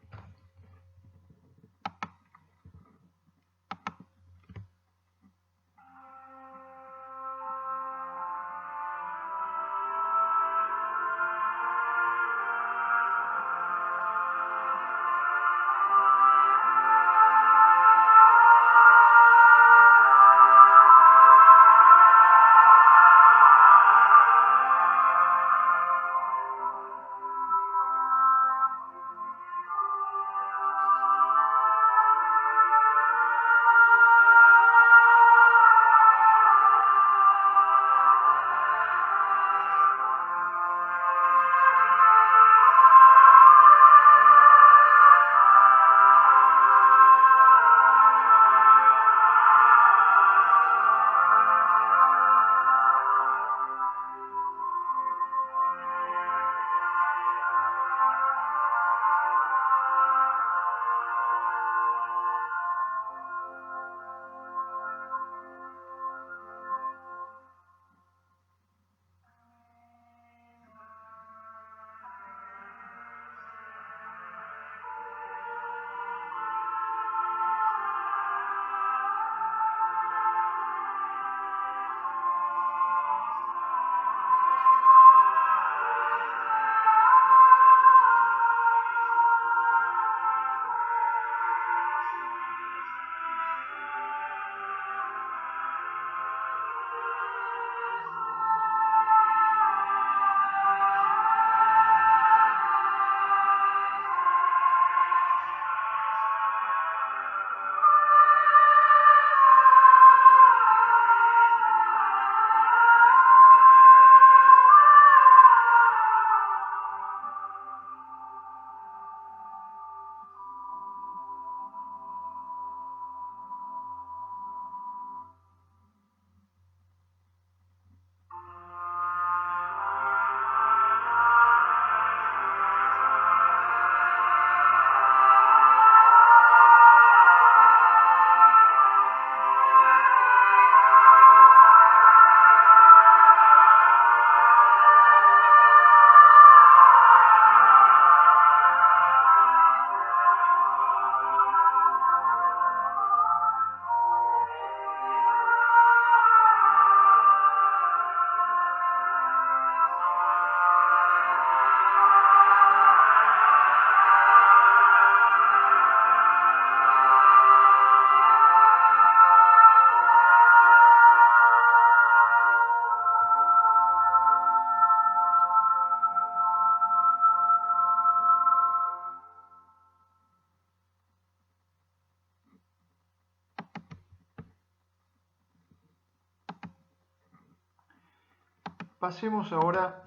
Pasemos ahora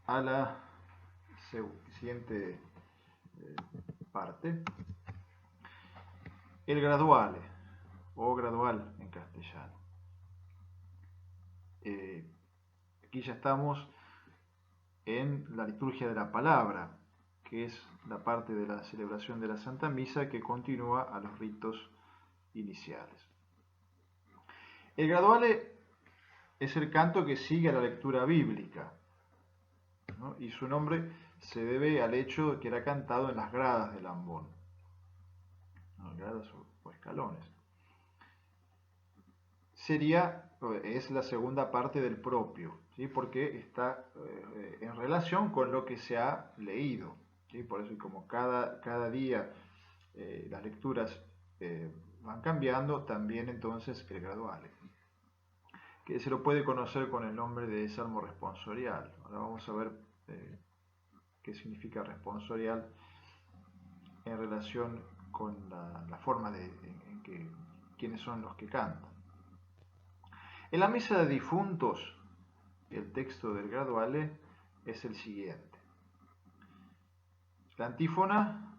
a la siguiente parte, el graduale o gradual en castellano. Aquí ya estamos en la liturgia de la palabra, que es la parte de la celebración de la Santa Misa que continúa a los ritos iniciales. El graduale es el canto que sigue a la lectura bíblica, ¿no? Y su nombre se debe al hecho de que era cantado en las gradas del ambón, ¿no? Gradas o escalones. Es la segunda parte del propio, ¿sí? Porque está en relación con lo que se ha leído, ¿sí? Por eso, y como cada día las lecturas van cambiando, también entonces el graduale, que se lo puede conocer con el nombre de Salmo responsorial. Ahora vamos a ver qué significa responsorial en relación con la forma en que quiénes son los que cantan. En la misa de difuntos, el texto del graduale es el siguiente. La antífona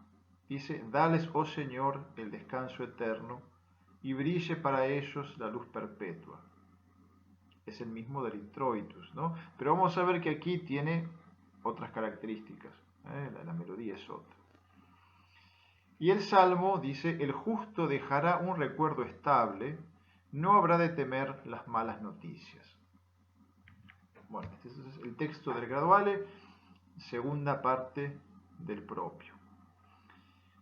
dice: dales, oh Señor, el descanso eterno, y brille para ellos la luz perpetua. Es el mismo del introitus, ¿no? Pero vamos a ver que aquí tiene otras características, la melodía es otra. Y el Salmo dice: el justo dejará un recuerdo estable, no habrá de temer las malas noticias. Bueno, este es el texto del graduale, segunda parte del propio.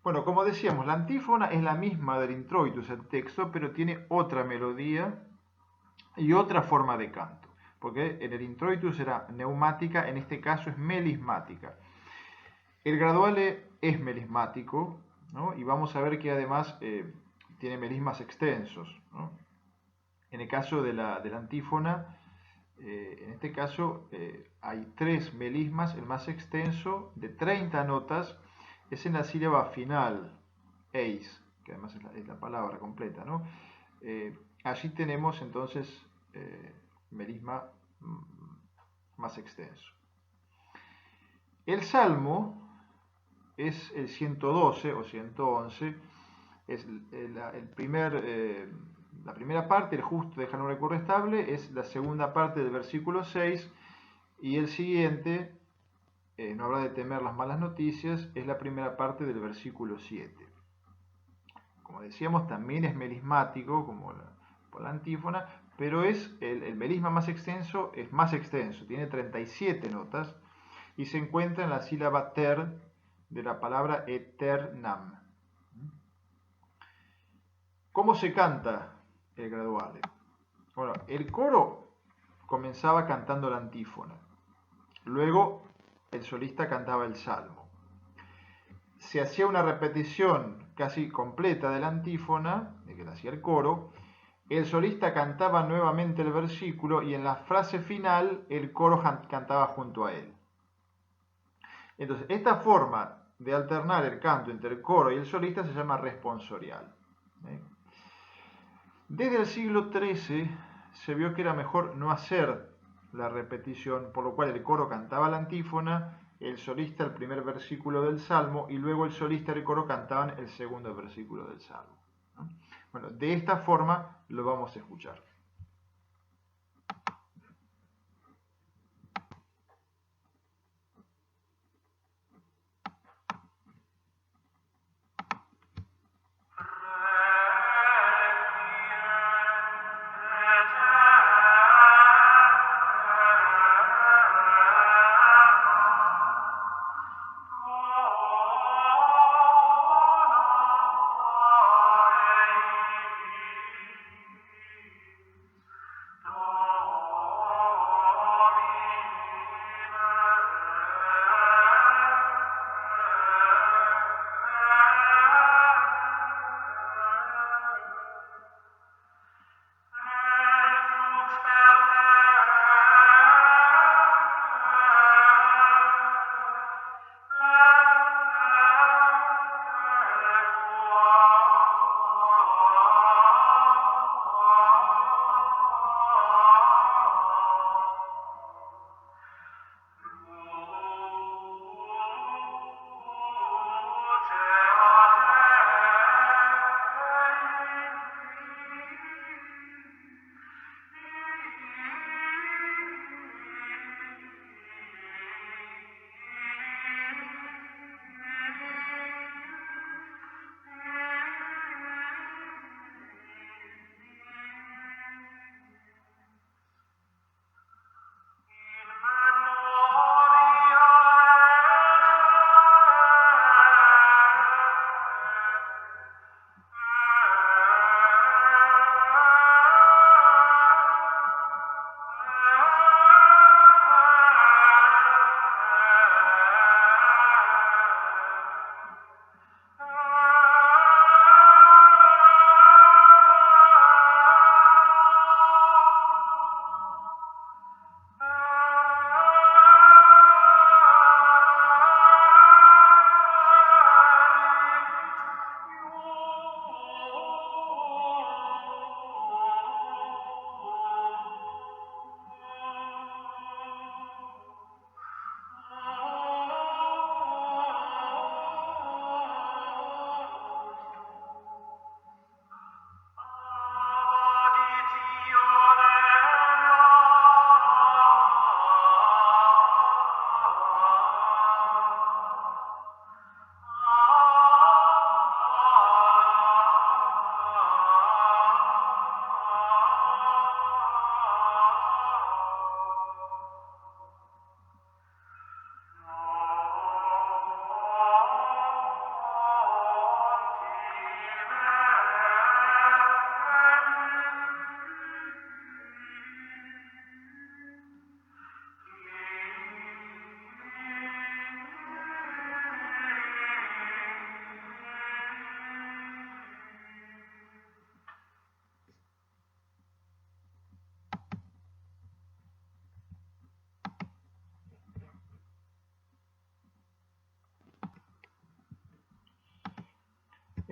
Bueno, como decíamos, la antífona es la misma del introitus, el texto, pero tiene otra melodía y otra forma de canto, porque en el introitus era neumática, en este caso es melismática. El graduale es melismático, ¿no? Y vamos a ver que además tiene melismas extensos, ¿no? En el caso de la antífona, en este caso hay 3 melismas, el más extenso, de 30 notas, es en la sílaba final, eis, que además es la palabra completa, ¿no? Allí tenemos entonces melisma más extenso. El Salmo es el 112 o 111, es la primera parte, el justo deja un recuerdo estable, es la segunda parte del versículo 6, y el siguiente, no habrá de temer las malas noticias, es la primera parte del versículo 7. Como decíamos, también es melismático, como por la antífona, pero el melisma más extenso, tiene 37 notas, y se encuentra en la sílaba ter de la palabra eternam. ¿Cómo se canta el graduale? Bueno, el coro comenzaba cantando la antífona, luego el solista cantaba el salmo. Se hacía una repetición casi completa de la antífona, de que la hacía el coro, el solista cantaba nuevamente el versículo y en la frase final el coro cantaba junto a él. Entonces, esta forma de alternar el canto entre el coro y el solista se llama responsorial. Desde el siglo XIII se vio que era mejor no hacer la repetición, por lo cual el coro cantaba la antífona, el solista el primer versículo del Salmo y luego el solista y el coro cantaban el segundo versículo del Salmo. Bueno, de esta forma lo vamos a escuchar.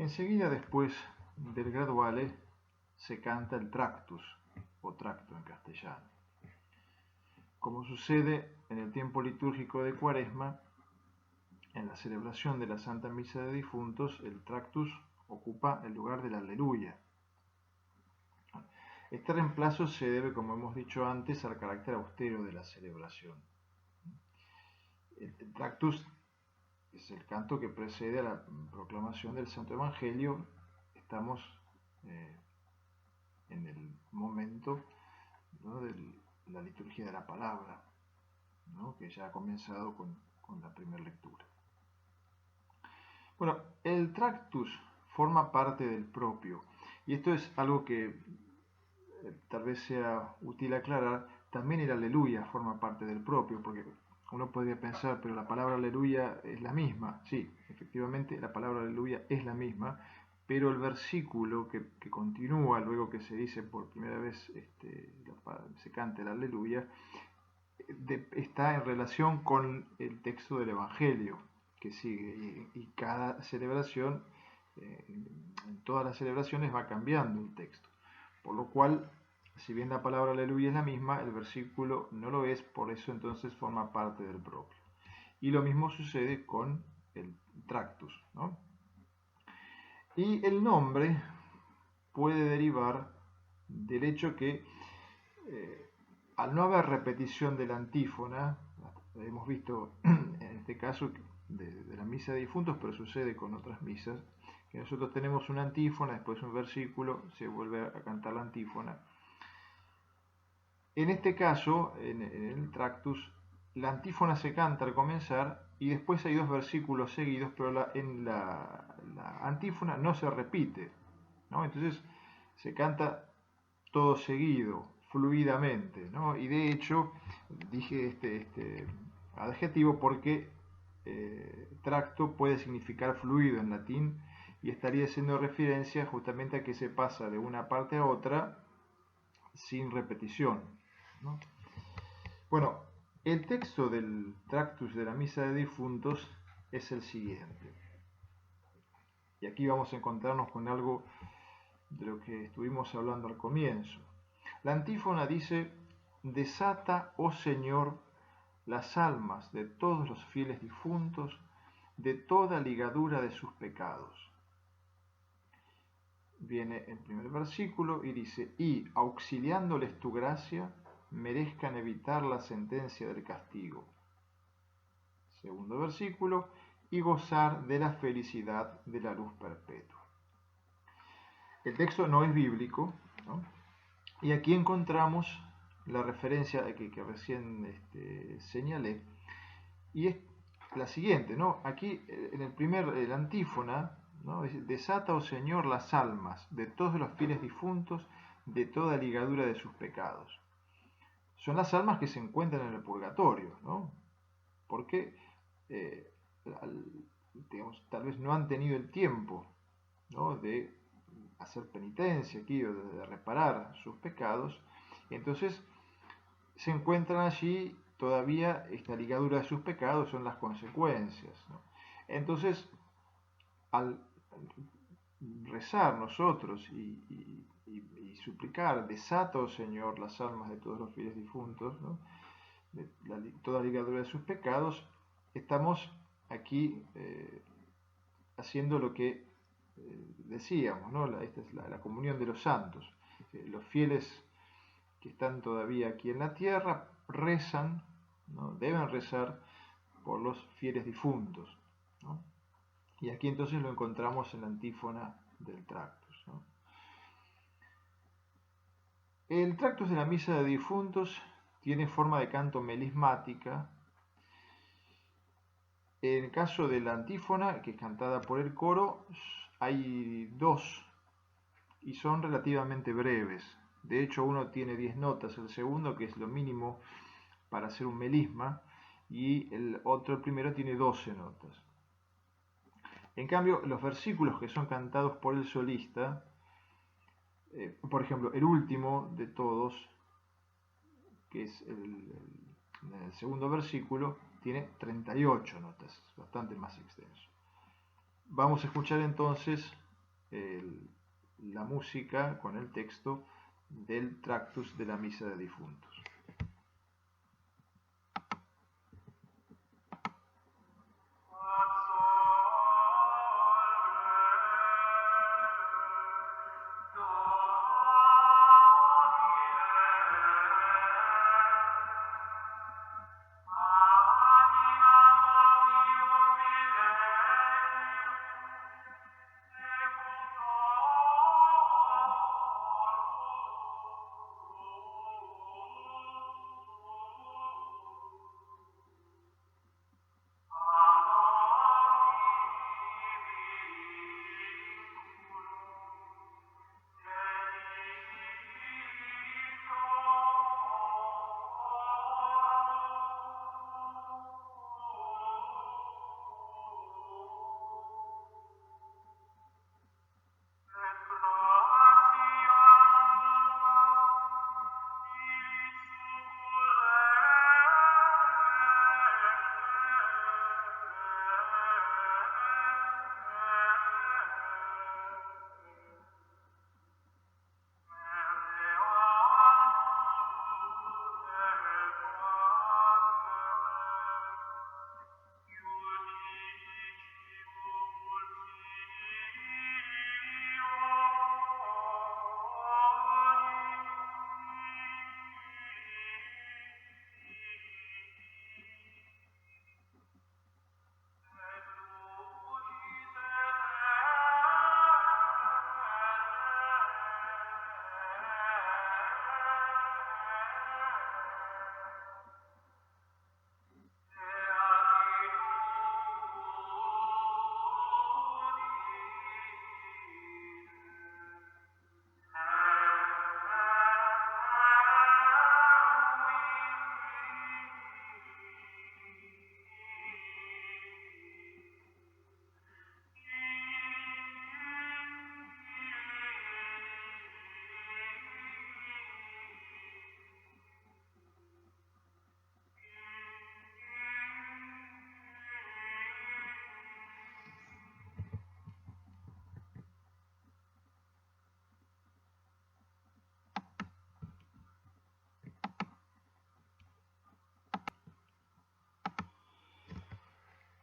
Enseguida después del graduale se canta el Tractus, o tracto en castellano. Como sucede en el tiempo litúrgico de Cuaresma, en la celebración de la Santa Misa de Difuntos, el Tractus ocupa el lugar del Aleluya. Este reemplazo se debe, como hemos dicho antes, al carácter austero de la celebración. El Tractus es el canto que precede a la proclamación del Santo Evangelio. Estamos en el momento, ¿no?, de la liturgia de la palabra, ¿no?, que ya ha comenzado con la primera lectura. Bueno, el Tractus forma parte del propio, y esto es algo que tal vez sea útil aclarar. También el aleluya forma parte del propio, porque uno podría pensar, pero la palabra aleluya es la misma. Sí, efectivamente la palabra aleluya es la misma, pero el versículo que continúa luego que se dice por primera vez, se canta el aleluya, está en relación con el texto del Evangelio que sigue, y cada celebración, en todas las celebraciones va cambiando el texto. Por lo cual, si bien la palabra aleluya es la misma, el versículo no lo es, por eso entonces forma parte del propio. Y lo mismo sucede con el Tractus, ¿no? Y el nombre puede derivar del hecho que, al no haber repetición de la antífona, hemos visto en este caso de la misa de difuntos, pero sucede con otras misas, que nosotros tenemos una antífona, después un versículo, se vuelve a cantar la antífona. En este caso, en el Tractus, la antífona se canta al comenzar y después hay dos versículos seguidos, pero en la antífona no se repite, ¿no? Entonces se canta todo seguido, fluidamente, ¿no? Y de hecho dije este adjetivo porque tracto puede significar fluido en latín, y estaría haciendo referencia justamente a que se pasa de una parte a otra sin repetición, ¿no? Bueno, el texto del Tractus de la Misa de Difuntos es el siguiente. Y aquí vamos a encontrarnos con algo de lo que estuvimos hablando al comienzo. La antífona dice: desata, oh Señor, las almas de todos los fieles difuntos de toda ligadura de sus pecados. Viene el primer versículo y dice: y auxiliándoles tu gracia, merezcan evitar la sentencia del castigo. Segundo versículo: y gozar de la felicidad de la luz perpetua. El texto no es bíblico, ¿no? Y aquí encontramos la referencia que recién señalé, y es la siguiente, ¿no? Aquí en la antífona, ¿no?, dice: desata, oh Señor, las almas de todos los fieles difuntos de toda ligadura de sus pecados. Son las almas que se encuentran en el purgatorio, ¿no? Porque digamos, tal vez no han tenido el tiempo, ¿no?, de hacer penitencia aquí, o de reparar sus pecados, y entonces se encuentran allí todavía. Esta ligadura de sus pecados son las consecuencias, ¿no? Entonces, al rezar nosotros y suplicar: desata, oh Señor, las almas de todos los fieles difuntos, ¿no?, de toda ligadura de sus pecados, estamos aquí haciendo lo que decíamos, ¿no? Esta es la comunión de los santos. Los fieles que están todavía aquí en la tierra rezan, ¿no?, deben rezar por los fieles difuntos, ¿no? Y aquí entonces lo encontramos en la antífona del Tractus, ¿no? El Tractus de la Misa de Difuntos tiene forma de canto melismática. En el caso de la antífona, que es cantada por el coro, hay dos y son relativamente breves. De hecho, uno tiene 10 notas, el segundo, que es lo mínimo para hacer un melisma, y el primero, tiene 12 notas. En cambio, los versículos que son cantados por el solista, por ejemplo, el último de todos, que es el segundo versículo, tiene 38 notas, bastante más extenso. Vamos a escuchar entonces la música con el texto del Tractus de la Misa de Difuntos.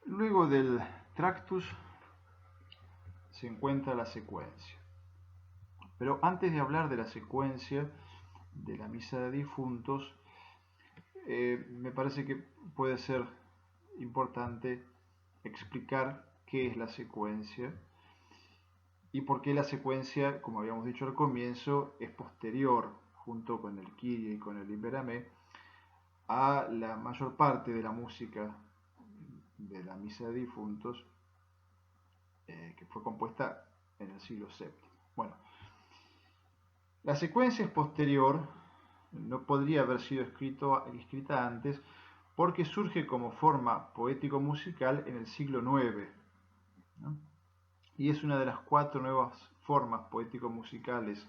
Luego del Tractus se encuentra la secuencia. Pero antes de hablar de la secuencia de la Misa de Difuntos, me parece que puede ser importante explicar qué es la secuencia y por qué la secuencia, como habíamos dicho al comienzo, es posterior, junto con el Kyrie y con el Libera-me, a la mayor parte de la música de la Misa de Difuntos, que fue compuesta en el siglo VII. Bueno, la secuencia es posterior, no podría haber sido escrita antes, porque surge como forma poético-musical en el siglo IX, ¿no? Y es una de las 4 nuevas formas poético-musicales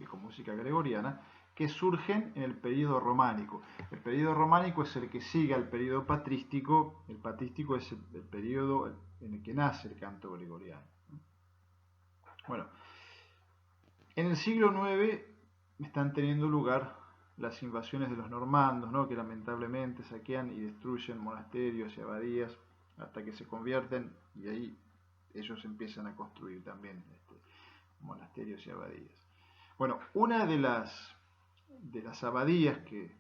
con música gregoriana que surgen en el período románico. El período románico es el que sigue al período patrístico. El patrístico es el período en el que nace el canto gregoriano. Bueno, en el siglo IX están teniendo lugar las invasiones de los normandos, ¿no?, que lamentablemente saquean y destruyen monasterios y abadías hasta que se convierten, y ahí ellos empiezan a construir también monasterios y abadías. Bueno, una de las abadías que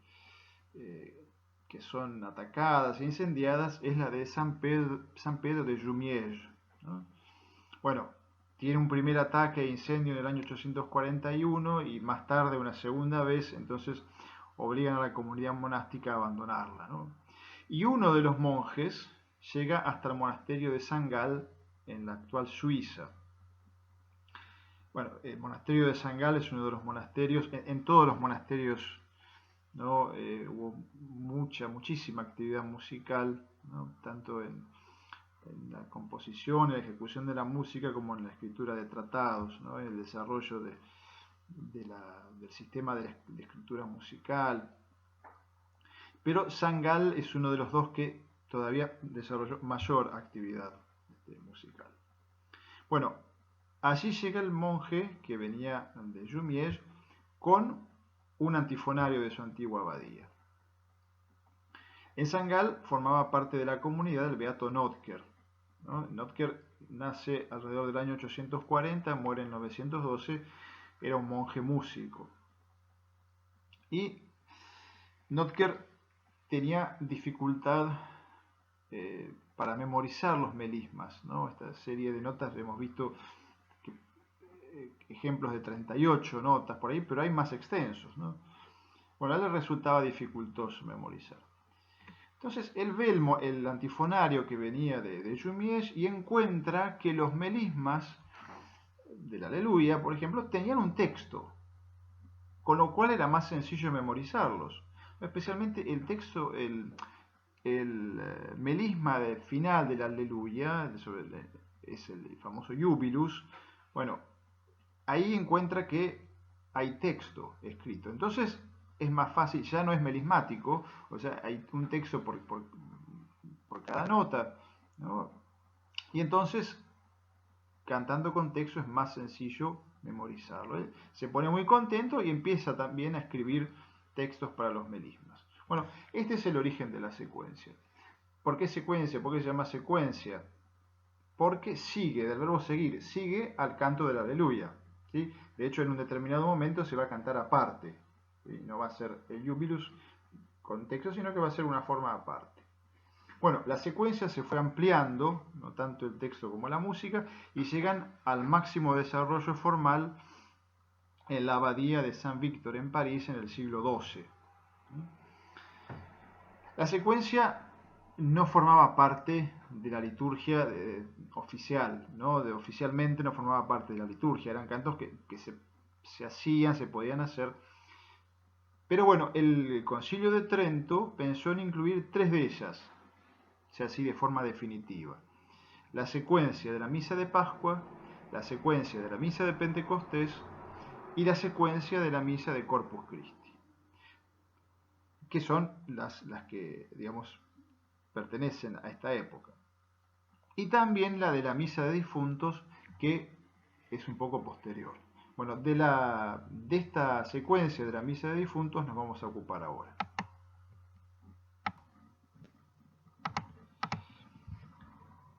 son atacadas e incendiadas es la de San Pedro de Jumièges, ¿no? Bueno, tiene un primer ataque e incendio en el año 841 y más tarde una segunda vez, entonces obligan a la comunidad monástica a abandonarla, ¿no? Y uno de los monjes llega hasta el monasterio de San Gall en la actual Suiza. Bueno, el monasterio de San Gall es uno de los monasterios, en todos los monasterios, ¿no?, hubo muchísima actividad musical, ¿no?, tanto en la composición, en la ejecución de la música, como en la escritura de tratados, ¿no?, en el desarrollo del sistema de escritura musical. Pero San Gall es uno de los dos que todavía desarrolló mayor actividad musical. Bueno, allí llega el monje que venía de Jumièges con un antifonario de su antigua abadía. En Saint-Gall formaba parte de la comunidad del beato Notker, ¿no? Notker nace alrededor del año 840, muere en 912, era un monje músico. Y Notker tenía dificultad para memorizar los melismas, ¿no? Esta serie de notas hemos visto ejemplos de 38 notas por ahí, pero hay más extensos, ¿no? Bueno, a él le resultaba dificultoso memorizar. Entonces él ve el antifonario que venía de Jumièges y encuentra que los melismas del Aleluya, por ejemplo, tenían un texto, con lo cual era más sencillo memorizarlos. Especialmente el texto, el melisma final del Aleluya, es el famoso Jubilus. Bueno, ahí encuentra que hay texto escrito. Entonces es más fácil, ya no es melismático, o sea, hay un texto por cada nota, ¿no? Y entonces, cantando con texto es más sencillo memorizarlo. Él se pone muy contento y empieza también a escribir textos para los melismas. Bueno, este es el origen de la secuencia. ¿Por qué secuencia? ¿Por qué se llama secuencia? Porque sigue, del verbo seguir, sigue al canto del Aleluya, ¿sí? De hecho, en un determinado momento se va a cantar aparte, ¿sí? No va a ser el Jubilus con texto, sino que va a ser una forma aparte. Bueno, la secuencia se fue ampliando, no tanto el texto como la música, y llegan al máximo desarrollo formal en la abadía de Saint-Victor en París en el siglo XII. La secuencia no formaba parte de la liturgia oficial, ¿no? Oficialmente no formaba parte de la liturgia, eran cantos que se hacían, se podían hacer. Pero bueno, el Concilio de Trento pensó en incluir 3 de ellas, o sea, así de forma definitiva. La secuencia de la misa de Pascua, la secuencia de la misa de Pentecostés y la secuencia de la misa de Corpus Christi, que son las que, digamos, pertenecen a esta época. Y también la de la misa de difuntos, que es un poco posterior. Bueno, de esta secuencia de la misa de difuntos nos vamos a ocupar ahora.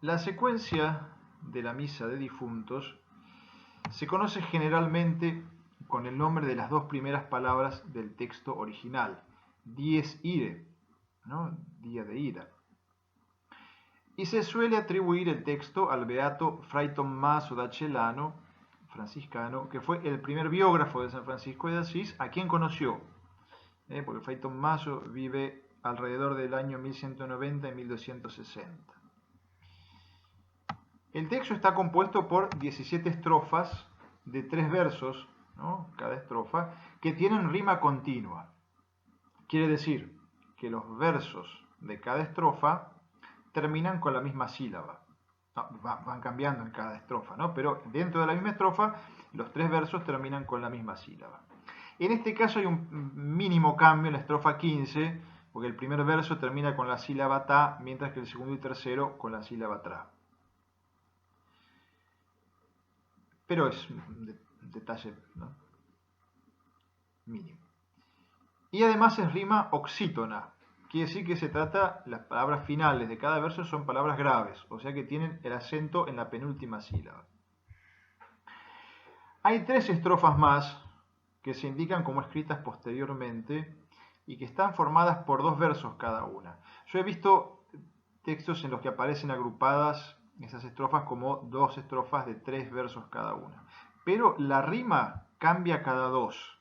La secuencia de la misa de difuntos se conoce generalmente con el nombre de las 2 primeras palabras del texto original, dies irae, ¿no? Día de ira. Y se suele atribuir el texto al beato Fray Tommaso da Celano, franciscano, que fue el primer biógrafo de San Francisco de Asís, a quien conoció, porque Fray Tommaso vive alrededor del año 1190 y 1260. El texto está compuesto por 17 estrofas de 3 versos, ¿no? Cada estrofa, que tienen rima continua. Quiere decir que los versos de cada estrofa terminan con la misma sílaba. No, van cambiando en cada estrofa, ¿no? Pero dentro de la misma estrofa, los 3 versos terminan con la misma sílaba. En este caso hay un mínimo cambio en la estrofa 15, porque el primer verso termina con la sílaba ta, mientras que el segundo y tercero con la sílaba tra. Pero es un detalle, ¿no? Mínimo. Y además es rima oxítona. Quiere decir que se trata, las palabras finales de cada verso son palabras graves, o sea que tienen el acento en la penúltima sílaba. Hay 3 estrofas más que se indican como escritas posteriormente y que están formadas por 2 versos cada una. Yo he visto textos en los que aparecen agrupadas esas estrofas como 2 estrofas de 3 versos cada una. Pero la rima cambia cada 2.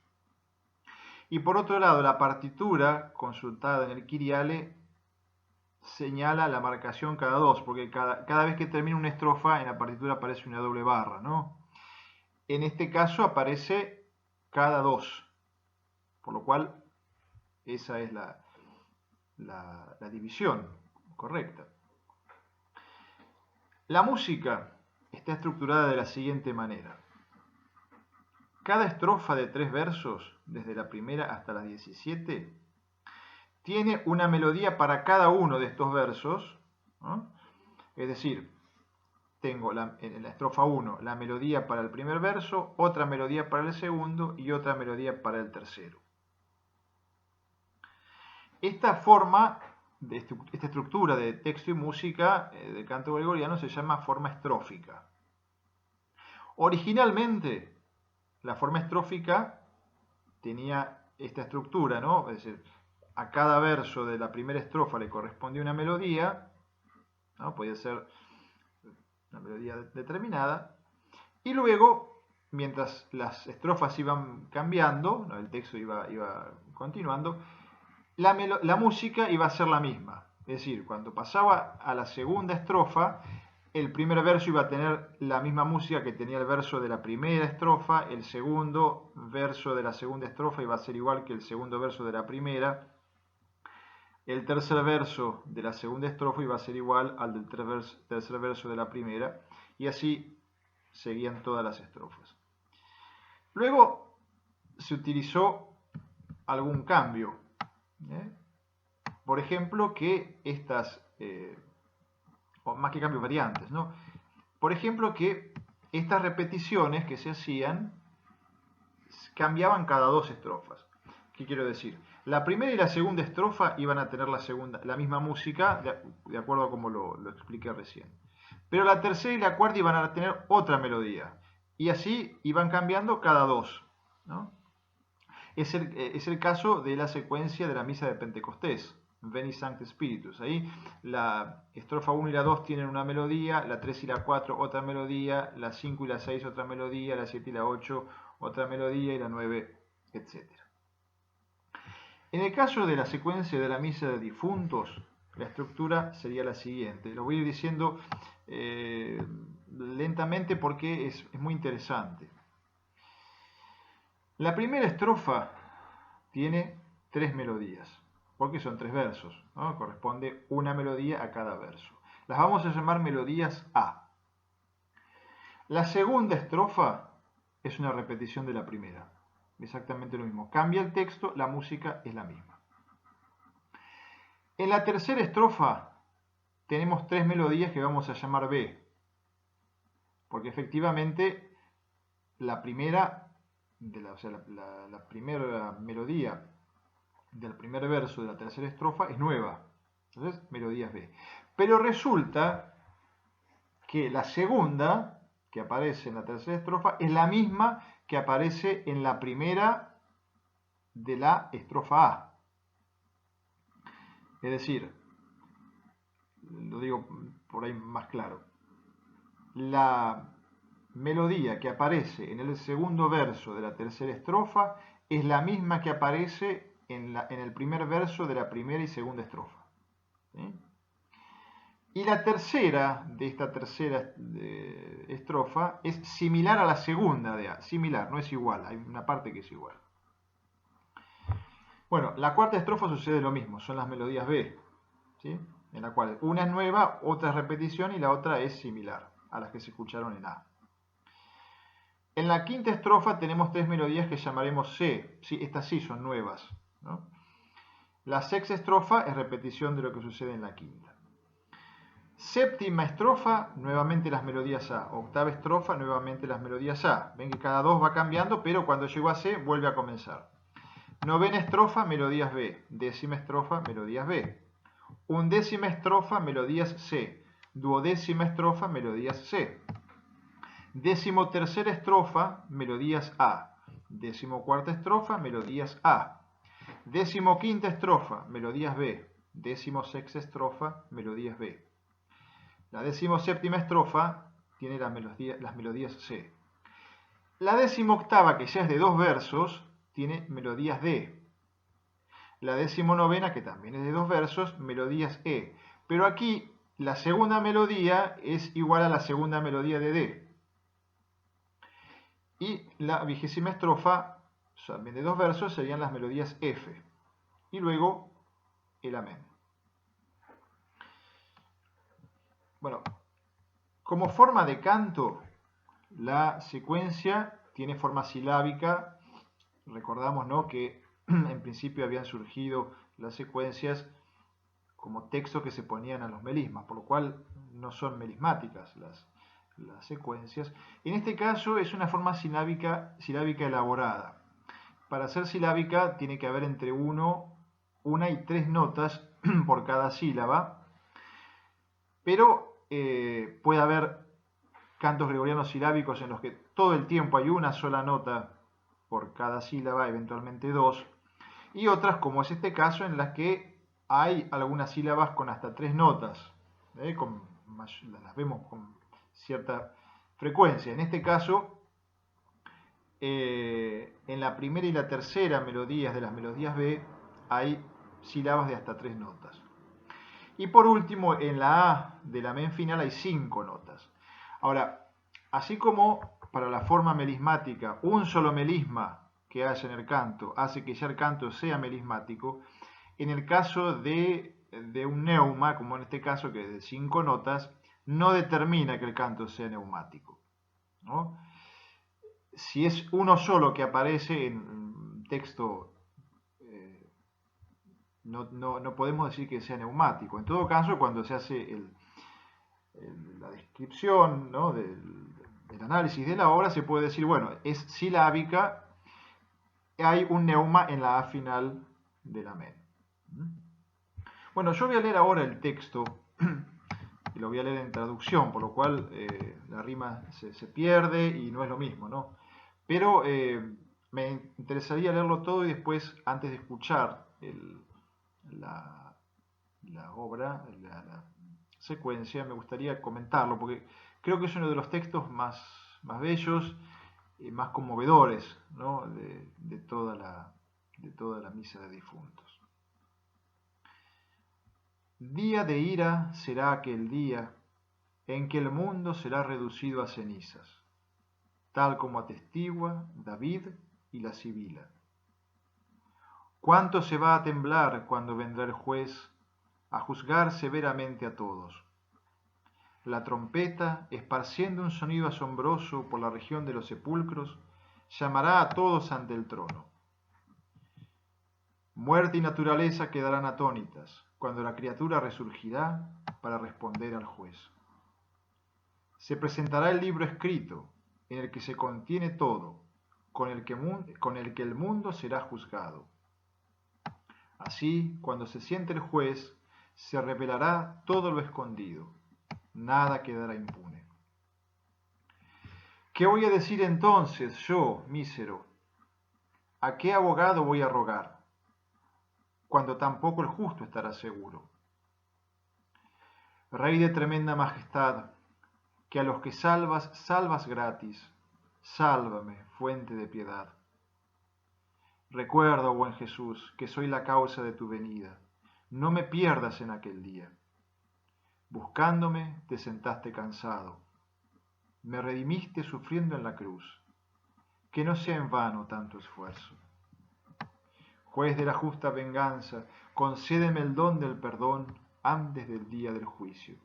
Y por otro lado, la partitura consultada en el Kyriale señala la marcación cada 2, porque cada vez que termina una estrofa en la partitura aparece una doble barra, ¿no? En este caso aparece cada 2, por lo cual esa es la división correcta. La música está estructurada de la siguiente manera. Cada estrofa de 3 versos, desde la primera hasta la 17, tiene una melodía para cada uno de estos versos, ¿no? Es decir, tengo en la estrofa 1 la melodía para el primer verso, otra melodía para el segundo y otra melodía para el tercero. Esta forma, esta estructura de texto y música del canto gregoriano se llama forma estrófica. Originalmente, la forma estrófica tenía esta estructura, ¿no? Es decir, a cada verso de la primera estrofa le correspondía una melodía, ¿no? Podía ser una melodía determinada, y luego, mientras las estrofas iban cambiando, ¿no? El texto iba continuando, la música iba a ser la misma. Es decir, cuando pasaba a la segunda estrofa, el primer verso iba a tener la misma música que tenía el verso de la primera estrofa, el segundo verso de la segunda estrofa iba a ser igual que el segundo verso de la primera, el tercer verso de la segunda estrofa iba a ser igual al del tercer verso de la primera, y así seguían todas las estrofas. Luego se utilizó algún cambio. Por ejemplo, que estas, o más que cambios, variantes, ¿no? Por ejemplo, que estas repeticiones que se hacían cambiaban cada dos estrofas. ¿Qué quiero decir? La primera y la segunda estrofa iban a tener la misma música, de acuerdo a como lo expliqué recién. Pero la tercera y la cuarta iban a tener otra melodía. Y así iban cambiando cada dos, ¿no? Es el caso de la secuencia de la misa de Pentecostés, Veni Sancte Spiritus. Ahí la estrofa 1 y la 2 tienen una melodía, la 3 y la 4 otra melodía, la 5 y la 6 otra melodía, la 7 y la 8 otra melodía y la 9, etc. En el caso de la secuencia de la misa de difuntos, la estructura sería la siguiente. Lo voy a ir diciendo lentamente porque es muy interesante. La primera estrofa tiene 3 melodías, porque son 3 versos, ¿no? Corresponde una melodía a cada verso. Las vamos a llamar melodías A. La segunda estrofa es una repetición de la primera, exactamente lo mismo. Cambia el texto, la música es la misma. En la tercera estrofa tenemos 3 melodías que vamos a llamar B, porque efectivamente la primera la primera melodía del primer verso de la tercera estrofa es nueva. Entonces, melodías B. Pero resulta que la segunda, que aparece en la tercera estrofa, es la misma que aparece en la primera de la estrofa A. Es decir, lo digo por ahí más claro, la melodía que aparece en el segundo verso de la tercera estrofa es la misma que aparece en el primer verso de la primera y segunda estrofa. ¿Sí? Y la tercera de esta tercera estrofa es similar a la segunda de A. Similar, no es igual, hay una parte que es igual. Bueno, la cuarta estrofa sucede lo mismo, son las melodías B, ¿sí? En la cual una es nueva, otra es repetición y la otra es similar a las que se escucharon en A. En la quinta estrofa tenemos 3 melodías que llamaremos C. Sí, estas sí son nuevas, ¿no? La sexta estrofa es repetición de lo que sucede en la quinta. Séptima estrofa, nuevamente las melodías A. Octava estrofa, nuevamente las melodías A. Ven que cada dos va cambiando, pero cuando llego a C vuelve a comenzar. Novena estrofa, melodías B. Décima estrofa, melodías B. Undécima estrofa, melodías C. Duodécima estrofa, melodías C. Decimotercera estrofa, melodías A. Decimocuarta estrofa, melodías A. Decimoquinta estrofa, melodías B. Decimosexta estrofa, melodías B. La decimoséptima estrofa tiene las melodías C. La decimoctava, que ya es de 2 versos, tiene melodías D. La decimonovena, que también es de 2 versos, melodías E. Pero aquí la segunda melodía es igual a la segunda melodía de D. Y la 20ª estrofa, también de 2 versos, serían las melodías F. Y luego el Amén. Bueno, como forma de canto, la secuencia tiene forma silábica. Recordamos, ¿no?, que en principio habían surgido las secuencias como textos que se ponían a los melismas, por lo cual no son melismáticas las secuencias. En este caso es una forma silábica elaborada. Para ser silábica tiene que haber entre una y 3 notas por cada sílaba, pero puede haber cantos gregorianos silábicos en los que todo el tiempo hay una sola nota por cada sílaba, eventualmente 2, y otras, como es este caso, en las que hay algunas sílabas con hasta 3 notas, las vemos con cierta frecuencia. En este caso, en la primera y la tercera melodías de las melodías B hay sílabas de hasta 3 notas. Y por último, en la A del amén final hay 5 notas. Ahora, así como para la forma melismática, un solo melisma que haya en el canto hace que ya el canto sea melismático, en el caso de un neuma, como en este caso que es de 5 notas, no determina que el canto sea neumático, ¿no? Si es uno solo que aparece en texto, no podemos decir que sea neumático. En todo caso, cuando se hace la descripción, ¿no?, del análisis de la obra, se puede decir, bueno, es silábica, hay un neuma en la A final del amén. Bueno, yo voy a leer ahora el texto, y lo voy a leer en traducción, por lo cual la rima se pierde y no es lo mismo, ¿no? Pero me interesaría leerlo todo y después, antes de escuchar la obra, la secuencia, me gustaría comentarlo, porque creo que es uno de los textos más bellos y más conmovedores, ¿no?, de toda la misa de difuntos. Día de ira será aquel día en que el mundo será reducido a cenizas, tal como atestigua David y la Sibila. ¿Cuánto se va a temblar cuando vendrá el juez a juzgar severamente a todos? La trompeta, esparciendo un sonido asombroso por la región de los sepulcros, llamará a todos ante el trono. Muerte y naturaleza quedarán atónitas cuando la criatura resurgirá para responder al juez. Se presentará el libro escrito, en el que se contiene todo, con el que el mundo será juzgado. Así, cuando se siente el juez, se revelará todo lo escondido, nada quedará impune. ¿Qué voy a decir entonces yo, mísero? ¿A qué abogado voy a rogar, cuando tampoco el justo estará seguro? Rey de tremenda majestad, que a los que salvas, salvas gratis, sálvame, fuente de piedad. Recuerda, oh buen Jesús, que soy la causa de tu venida. No me pierdas en aquel día. Buscándome, te sentaste cansado. Me redimiste sufriendo en la cruz. Que no sea en vano tanto esfuerzo. Juez de la justa venganza, concédeme el don del perdón antes del día del juicio.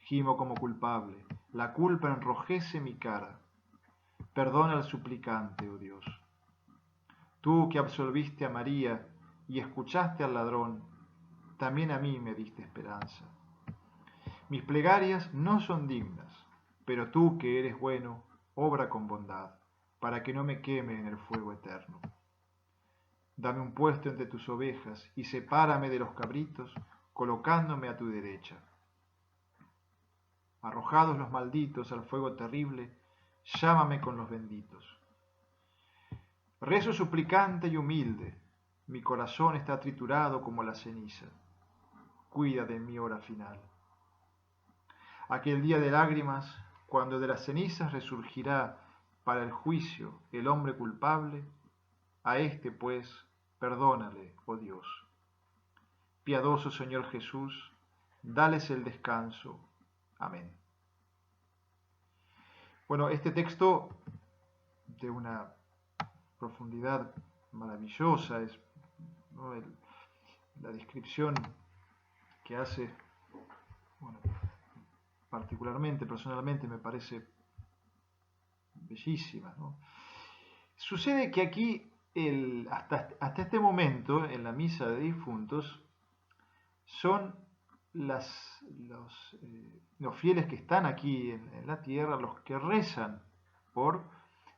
Gimo como culpable, la culpa enrojece mi cara. Perdona al suplicante, oh Dios. Tú que absolviste a María y escuchaste al ladrón, también a mí me diste esperanza. Mis plegarias no son dignas, pero tú que eres bueno, obra con bondad, para que no me queme en el fuego eterno. Dame un puesto entre tus ovejas y sepárame de los cabritos, colocándome a tu derecha. Arrojados los malditos al fuego terrible, llámame con los benditos. Rezo suplicante y humilde, mi corazón está triturado como la ceniza. Cuida de mi hora final. Aquel día de lágrimas, cuando de las cenizas resurgirá para el juicio el hombre culpable, a este pues perdónale, oh Dios. Piadoso Señor Jesús, dales el descanso. Amén. Bueno, este texto de una profundidad maravillosa es, ¿no?, la descripción que hace, bueno, particularmente, personalmente, me parece bellísima, ¿no? Sucede que aquí, hasta este momento, en la misa de difuntos, son los fieles que están aquí en la tierra, los que rezan por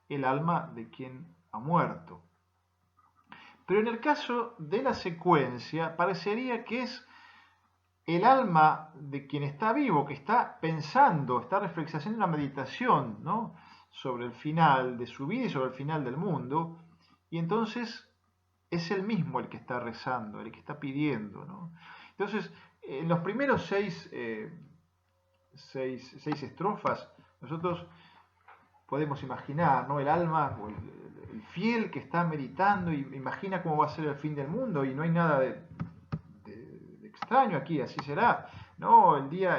el alma de quien ha muerto. Pero en el caso de la secuencia, parecería que es el alma de quien está vivo, que está pensando, está reflexionando una meditación, ¿no?, sobre el final de su vida y sobre el final del mundo, y entonces es él mismo el que está rezando, el que está pidiendo, ¿no? Entonces, en los primeros seis estrofas, nosotros podemos imaginar, ¿no?, el alma, o el fiel que está meditando y imagina cómo va a ser el fin del mundo, y no hay nada de extraño aquí, así será, ¿no? El día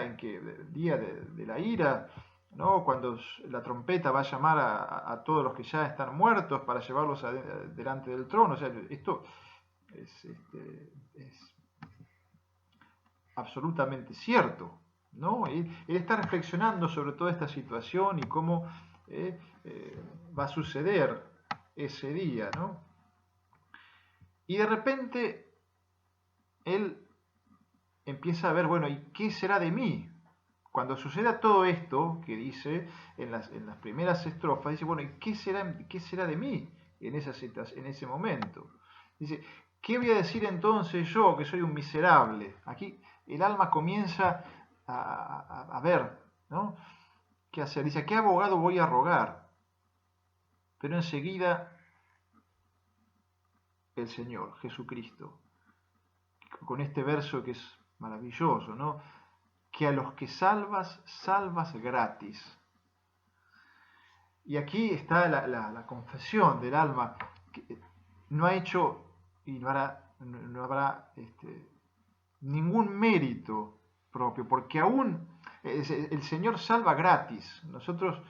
de la ira, ¿no?, cuando la trompeta va a llamar a todos los que ya están muertos para llevarlos delante del trono. O sea, esto es absolutamente cierto, ¿no? Él está reflexionando sobre toda esta situación y cómo va a suceder ese día, ¿no? Y de repente él empieza a ver, bueno, ¿y qué será de mí? Cuando suceda todo esto que dice en las primeras estrofas, dice, bueno, ¿y qué será de mí en ese momento? Dice, ¿qué voy a decir entonces yo, que soy un miserable? Aquí el alma comienza a ver, ¿no?, qué hacer. Dice, ¿a qué abogado voy a rogar? Pero enseguida el Señor, Jesucristo, con este verso que es maravilloso, ¿no?, que a los que salvas, salvas gratis. Y aquí está la confesión del alma, que no ha hecho y no habrá ningún mérito propio, porque aún el Señor salva gratis. Nosotros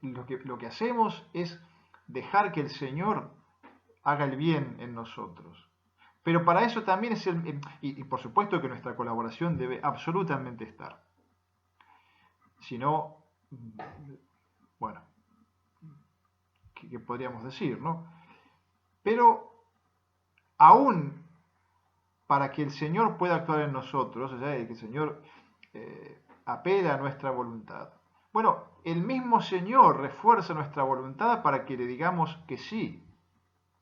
lo que hacemos es dejar que el Señor haga el bien en nosotros. Pero para eso también y por supuesto que nuestra colaboración debe absolutamente estar. Si no, bueno, ¿qué podríamos decir, no? Pero aún para que el Señor pueda actuar en nosotros, o sea, que el Señor apela a nuestra voluntad. Bueno, el mismo Señor refuerza nuestra voluntad para que le digamos que sí.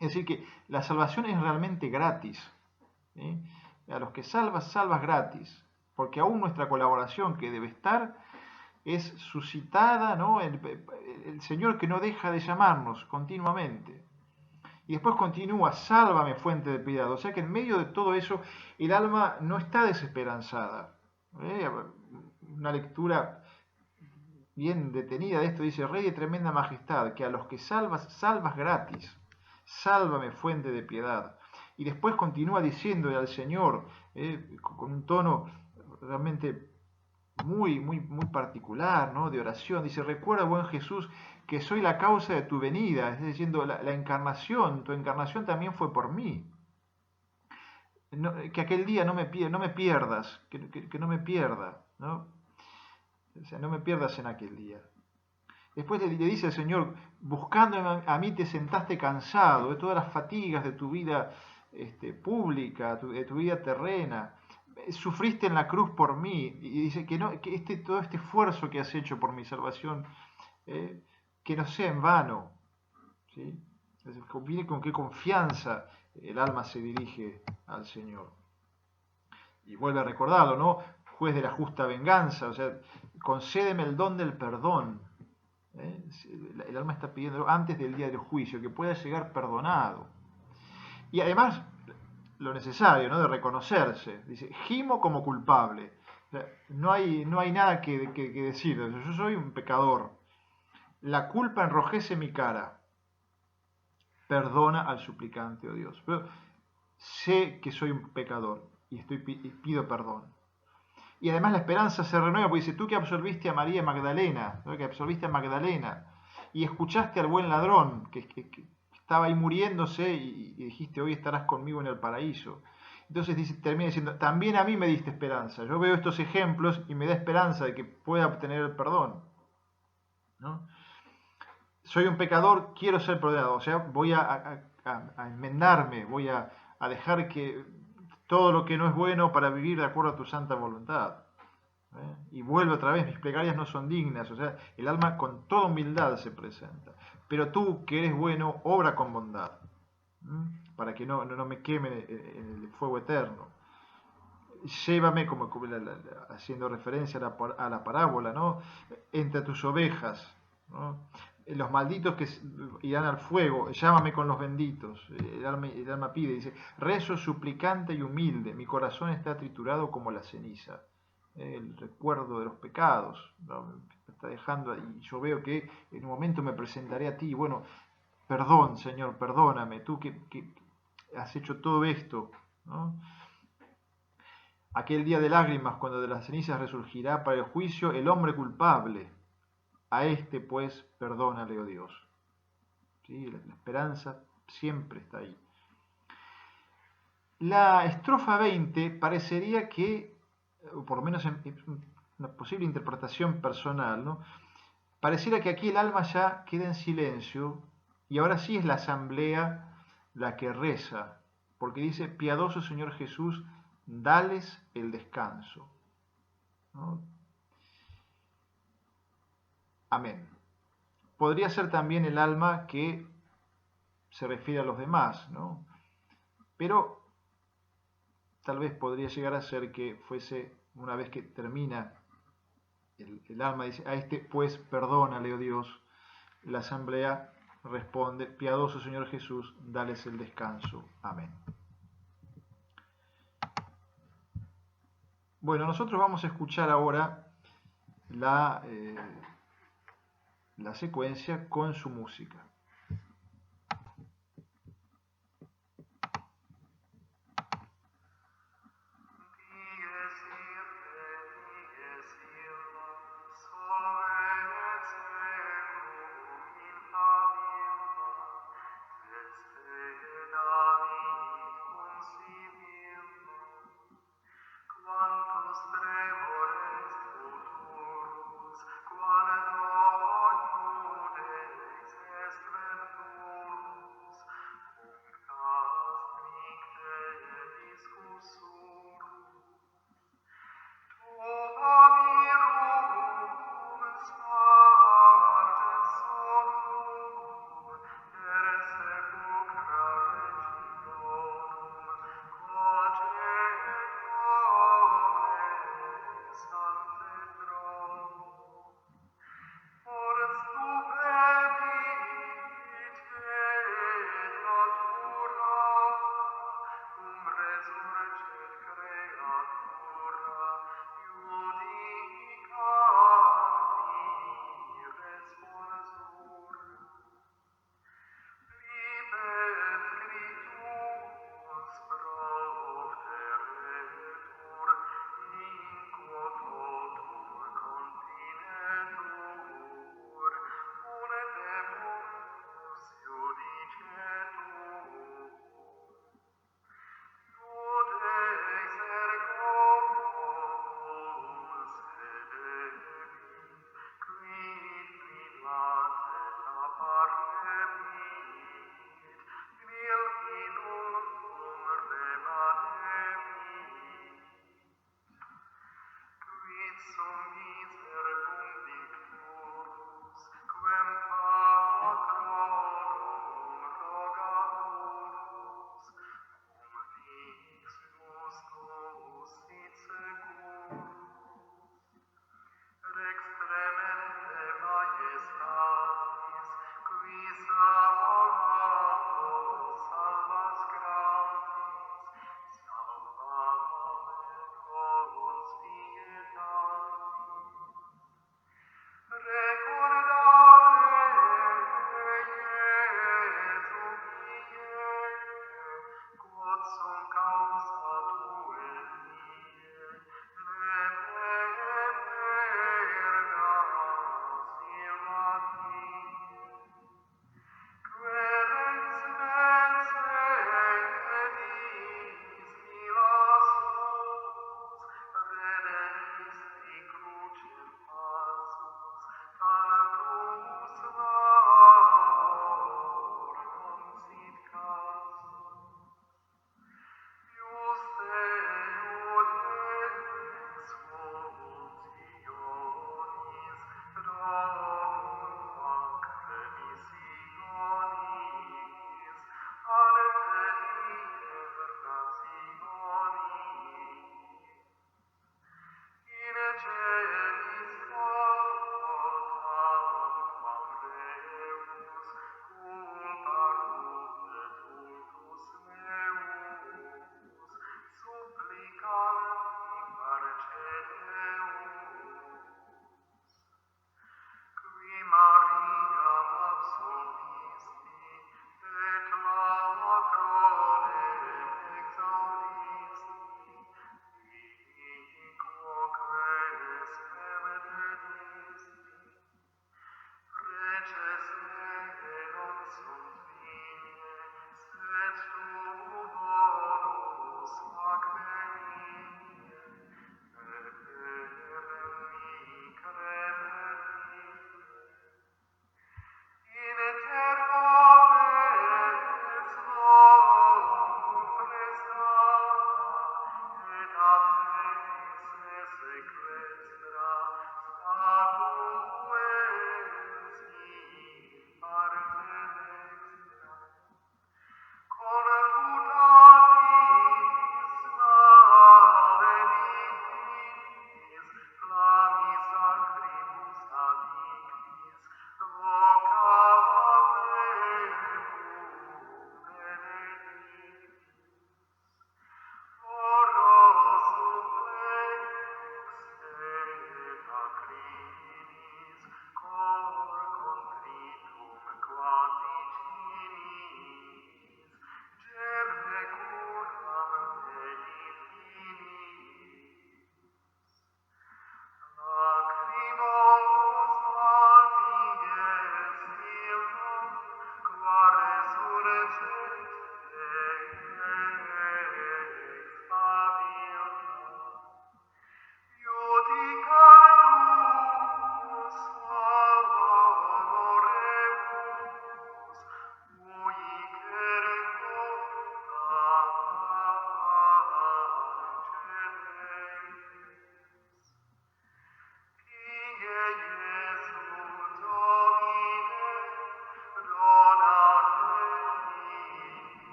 Es decir, que la salvación es realmente gratis. ¿Sí? A los que salvas, salvas gratis. Porque aún nuestra colaboración que debe estar es suscitada, ¿no?, el Señor que no deja de llamarnos continuamente. Y después continúa, sálvame, fuente de piedad. O sea que en medio de todo eso, el alma no está desesperanzada. Una lectura bien detenida de esto dice, Rey de tremenda majestad, que a los que salvas, salvas gratis. Sálvame, fuente de piedad. Y después continúa diciéndole al Señor, con un tono realmente muy, muy, muy particular, ¿no?, de oración. Dice, recuerda, buen Jesús, que soy la causa de tu venida. Es diciendo, la encarnación, tu encarnación también fue por mí. No, que aquel día no me pierdas, que no me pierda, ¿no? O sea, no me pierdas en aquel día. Después le dice el Señor, buscando a mí te sentaste cansado de todas las fatigas de tu vida pública, de tu vida terrena. Sufriste en la cruz por mí. Y dice que todo este esfuerzo que has hecho por mi salvación, que no sea en vano. ¿Sí? Mire con qué confianza el alma se dirige al Señor. Y vuelve a recordarlo, ¿no? Juez de la justa venganza, o sea, concédeme el don del perdón. El alma está pidiendo antes del día del juicio, que pueda llegar perdonado. Y además, lo necesario, ¿no?, de reconocerse. Dice, gimo como culpable. O sea, no hay nada que decir. Yo soy un pecador. La culpa enrojece mi cara. Perdona al suplicante, oh Dios. Pero sé que soy un pecador y pido perdón. Y además la esperanza se renueva, porque dice, tú que absolviste a María Magdalena, ¿no?, que absolviste a Magdalena, y escuchaste al buen ladrón que estaba ahí muriéndose y dijiste, hoy estarás conmigo en el paraíso. Entonces termina diciendo, también a mí me diste esperanza. Yo veo estos ejemplos y me da esperanza de que pueda obtener el perdón, ¿no? Soy un pecador, quiero ser perdonado, o sea, voy a enmendarme, voy a dejar que todo lo que no es bueno para vivir de acuerdo a tu santa voluntad. Y vuelve otra vez, mis plegarias no son dignas, o sea, el alma con toda humildad se presenta. Pero tú, que eres bueno, obra con bondad, para que no me queme en el fuego eterno. Llévame, como haciendo referencia a la parábola, ¿no? Entre tus ovejas, ¿no? Los malditos que irán al fuego, llámame con los benditos. El alma pide, dice, rezo suplicante y humilde, mi corazón está triturado como la ceniza. El recuerdo de los pecados, ¿no? Me está dejando ahí. Yo veo que en un momento me presentaré a ti. Bueno, perdón, Señor, perdóname, tú que has hecho todo esto, ¿no? Aquel día de lágrimas, cuando de las cenizas resurgirá para el juicio el hombre culpable. A este, pues, perdónale, oh Dios. ¿Sí? La esperanza siempre está ahí. La estrofa 20 parecería que, o por lo menos en una posible interpretación personal, ¿no? Pareciera que aquí el alma ya queda en silencio y ahora sí es la asamblea la que reza, porque dice, piadoso Señor Jesús, dales el descanso, ¿no? Amén. Podría ser también el alma que se refiere a los demás, ¿no? Pero tal vez podría llegar a ser que fuese, una vez que termina el alma, dice, a este pues perdónale, oh Dios, la asamblea responde, piadoso Señor Jesús, dales el descanso. Amén. Bueno, nosotros vamos a escuchar ahora la secuencia con su música.